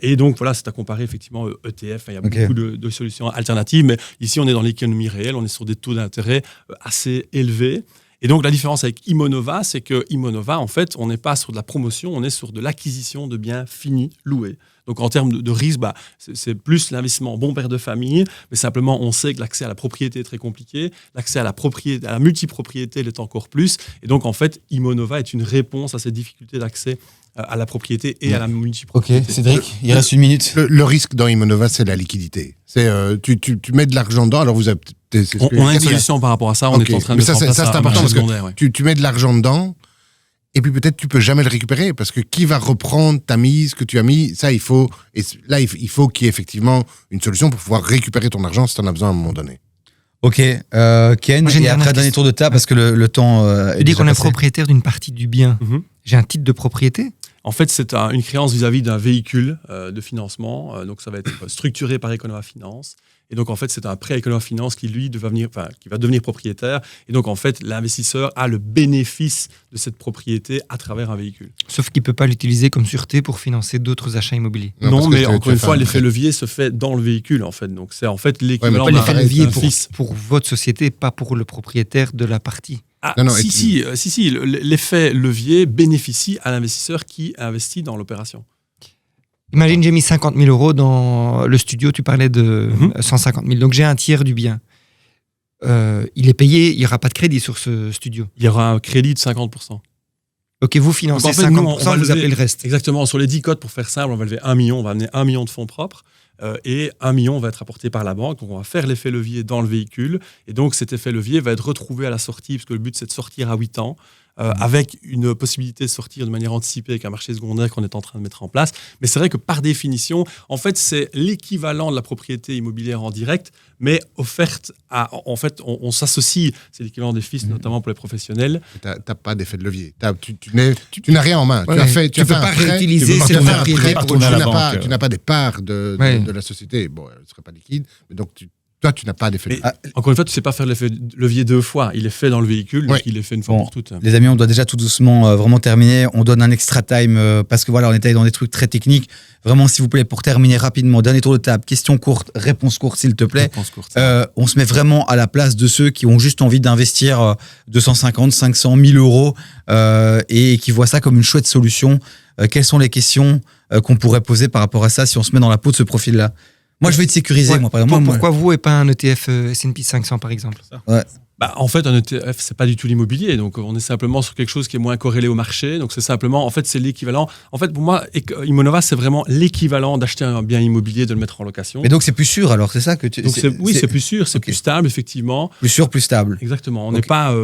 Et donc, voilà, c'est à comparer effectivement ETF. Il y a beaucoup de solutions alternatives, mais ici, on est dans l'économie réelle, on est sur des taux d'intérêt assez élevés. Et donc, la différence avec Imonova, c'est que Imonova, en fait, on n'est pas sur de la promotion, on est sur de l'acquisition de biens finis, loués. Donc, en termes de risque, c'est plus l'investissement bon père de famille, mais simplement, on sait que l'accès à la propriété est très compliqué, l'accès à la multipropriété l'est encore plus. Et donc, en fait, Imonova est une réponse à ces difficultés d'accès à la propriété et à la multipropriété. Ok, Cédric, il reste une minute. Le risque dans Imonova, c'est la liquidité. C'est tu mets de l'argent dedans, alors vous avez... On a une solution par rapport à ça, on est en train de mettre en place ça, c'est important parce que tu mets de l'argent dedans, et puis peut-être tu peux jamais le récupérer, parce que qui va reprendre ta mise que tu as mis, ça il faut qu'il y ait effectivement une solution pour pouvoir récupérer ton argent si tu en as besoin à un moment donné. Ok, Ken, et après dernier tour de table, parce que le temps est Tu dis qu'on est propriétaire d'une partie du bien. J'ai un titre de propriété? En fait, c'est une créance vis-à-vis d'un véhicule de financement. Donc, ça va être structuré par Econova Finance. Et donc, en fait, c'est un prêt Econova Finance qui va devenir propriétaire. Et donc, en fait, l'investisseur a le bénéfice de cette propriété à travers un véhicule. Sauf qu'il ne peut pas l'utiliser comme sûreté pour financer d'autres achats immobiliers. Non, mais encore une fois, l'effet levier se fait dans le véhicule, en fait. Donc, c'est en fait l'équivalent d'un l'effet levier pour votre société, pas pour le propriétaire de la partie. Si, l'effet levier bénéficie à l'investisseur qui investit dans l'opération. Imagine, j'ai mis 50 000 euros dans le studio, tu parlais de 150 000. Donc j'ai un tiers du bien. Il est payé, il n'y aura pas de crédit sur ce studio. Il y aura un crédit de 50%. Ok, vous financez 50%, vous appelez le reste. Exactement, sur les 10 cotes, pour faire simple, on va lever 1 million, on va amener 1 million de fonds propres. Et 1 million va être apporté par la banque. Donc, on va faire l'effet levier dans le véhicule. Et donc, cet effet levier va être retrouvé à la sortie, parce que le but, c'est de sortir à 8 ans, avec une possibilité de sortir de manière anticipée avec un marché secondaire qu'on est en train de mettre en place. Mais c'est vrai que par définition, en fait, c'est l'équivalent de la propriété immobilière en direct, mais offerte à... En fait, on s'associe, c'est l'équivalent des FIS, notamment pour les professionnels. Tu n'as pas d'effet de levier. Tu n'as rien en main. Ouais, tu ne peux pas réutiliser cette propriété. Tu n'as pas des parts de la société. Bon, elle ne serait pas liquide, mais donc toi, tu n'as pas d'effet de levier. Encore une fois, tu ne sais pas faire l'effet levier 2 fois. Il est fait dans le véhicule, donc il est fait une fois pour toutes. Les amis, on doit déjà tout doucement vraiment terminer. On donne un extra time parce que voilà, on est allé dans des trucs très techniques. Vraiment, s'il vous plaît, pour terminer rapidement, dernier tour de table, question courte, réponse courte, s'il te plaît. On se met vraiment à la place de ceux qui ont juste envie d'investir 250, 500, 1000 euros et qui voient ça comme une chouette solution. Quelles sont les questions qu'on pourrait poser par rapport à ça si on se met dans la peau de ce profil-là? Moi, je vais te sécuriser. Moi, par exemple. Pourquoi vous et pas un ETF S&P 500, par exemple? En fait, un ETF, c'est pas du tout l'immobilier. Donc, on est simplement sur quelque chose qui est moins corrélé au marché. Donc, c'est simplement, en fait, c'est l'équivalent. En fait, pour moi, Imonova, c'est vraiment l'équivalent d'acheter un bien immobilier, de le mettre en location. Mais donc, c'est plus sûr, alors, c'est ça que tu... Donc, c'est plus sûr, c'est plus stable, effectivement. Plus sûr, plus stable. Exactement. On n'est pas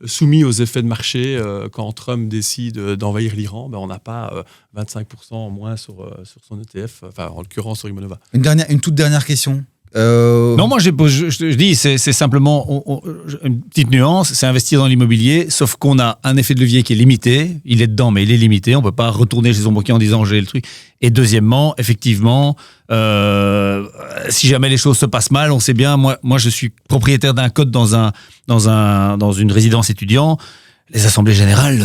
soumis aux effets de marché. Quand Trump décide d'envahir l'Iran, on n'a pas 25% en moins sur son ETF, enfin, en l'occurrence sur Imonova. Une toute dernière question. Non, moi je dis, c'est simplement une petite nuance, c'est investir dans l'immobilier, sauf qu'on a un effet de levier qui est limité, il est dedans mais il est limité, on peut pas retourner chez son banquier en disant j'ai le truc. Et deuxièmement, effectivement, si jamais les choses se passent mal, on sait bien, moi je suis propriétaire d'un code dans une résidence étudiant. Les assemblées générales,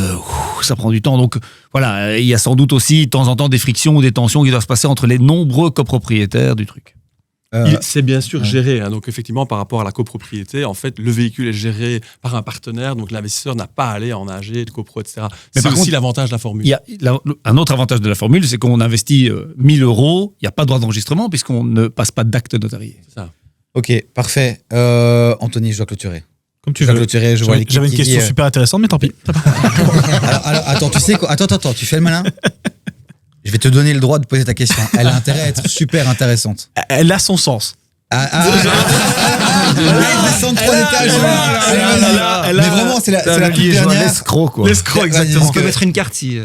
ça prend du temps. Donc voilà, il y a sans doute aussi de temps en temps des frictions ou des tensions qui doivent se passer entre les nombreux copropriétaires du truc. C'est bien sûr géré. Donc, effectivement, par rapport à la copropriété, en fait, le véhicule est géré par un partenaire. Donc, l'investisseur n'a pas à aller en AG, de copro, etc. Mais c'est aussi l'avantage de la formule. Il y a un autre avantage de la formule, c'est qu'on investit 1 000 €. Il n'y a pas de droit d'enregistrement puisqu'on ne passe pas d'acte notarié. C'est ça. Ok, parfait. Anthony, je dois clôturer. Comme tu veux. J'avais une question super intéressante, mais tant pis. alors, attends, tu sais quoi ? Attends, tu fais le malin ? Je vais te donner le droit de poser ta question. Elle a intérêt à être super intéressante. Elle a son sens. Mais vraiment, c'est la toute dernière. L'escroc, quoi. L'escroc, exactement. On peut mettre une carte si.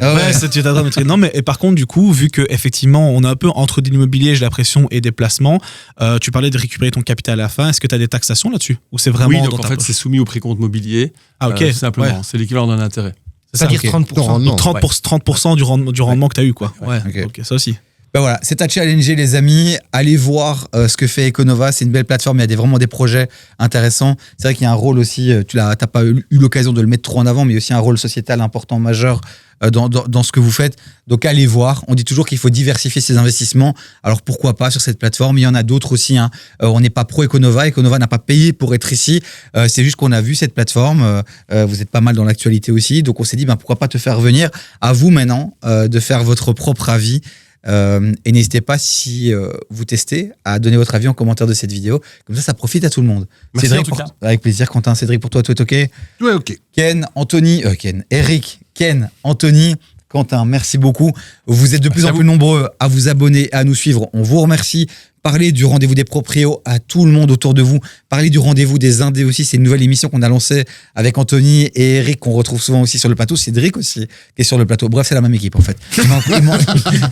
Tu t'adresses à mettre. Non, mais et par contre, du coup, vu que effectivement, on a un peu entre de l'immobilier, j'ai l'impression, et des placements. Tu parlais de récupérer ton capital à la fin. Est-ce que tu as des taxations là-dessus, ou c'est vraiment donc en fait, c'est soumis au précompte mobilier. Ah ok. Simplement, c'est l'équivalent d'un intérêt. C'est-à-dire 30%. Donc 30% du rendement que tu as eu, quoi. Ouais. Ok, ça aussi. Ben voilà, c'est à challenger les amis. Allez voir ce que fait Econova. C'est une belle plateforme. Il y a vraiment des projets intéressants. C'est vrai qu'il y a un rôle aussi. Tu n'as pas eu l'occasion de le mettre trop en avant, mais il y a aussi un rôle sociétal important, majeur dans ce que vous faites. Donc allez voir. On dit toujours qu'il faut diversifier ses investissements. Alors pourquoi pas sur cette plateforme ? Il y en a d'autres aussi. On n'est pas pro Econova. Econova n'a pas payé pour être ici. C'est juste qu'on a vu cette plateforme. Vous êtes pas mal dans l'actualité aussi. Donc on s'est dit pourquoi pas te faire venir. À vous maintenant de faire votre propre avis. Et n'hésitez pas, si vous testez, à donner votre avis en commentaire de cette vidéo. Comme ça profite à tout le monde. Merci Cédric, avec plaisir. Quentin, Cédric, pour toi, tout est OK ? Ouais, OK. Ken, Anthony, Eric, Ken, Anthony, Quentin, merci beaucoup. Vous êtes de plus en plus nombreux à vous abonner, à nous suivre. On vous remercie. Parlez du rendez-vous des proprios à tout le monde autour de vous. Parlez du rendez-vous des indés aussi. C'est une nouvelle émission qu'on a lancée avec Anthony et Eric, qu'on retrouve souvent aussi sur le plateau. Cédric aussi, qui est sur le plateau. Bref, c'est la même équipe, en fait.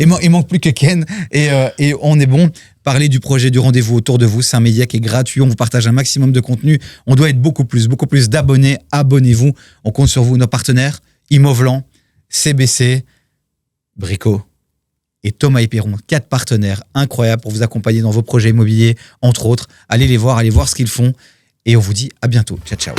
Il manque plus que Ken. Et on est bon. Parlez du projet du rendez-vous autour de vous. C'est un média qui est gratuit. On vous partage un maximum de contenu. On doit être beaucoup plus d'abonnés. Abonnez-vous. On compte sur vous. Nos partenaires, Imovlan, CBC, Brico et Thomas Éperon, 4 partenaires incroyables pour vous accompagner dans vos projets immobiliers, entre autres. Allez les voir, allez voir ce qu'ils font. Et on vous dit à bientôt. Ciao, ciao.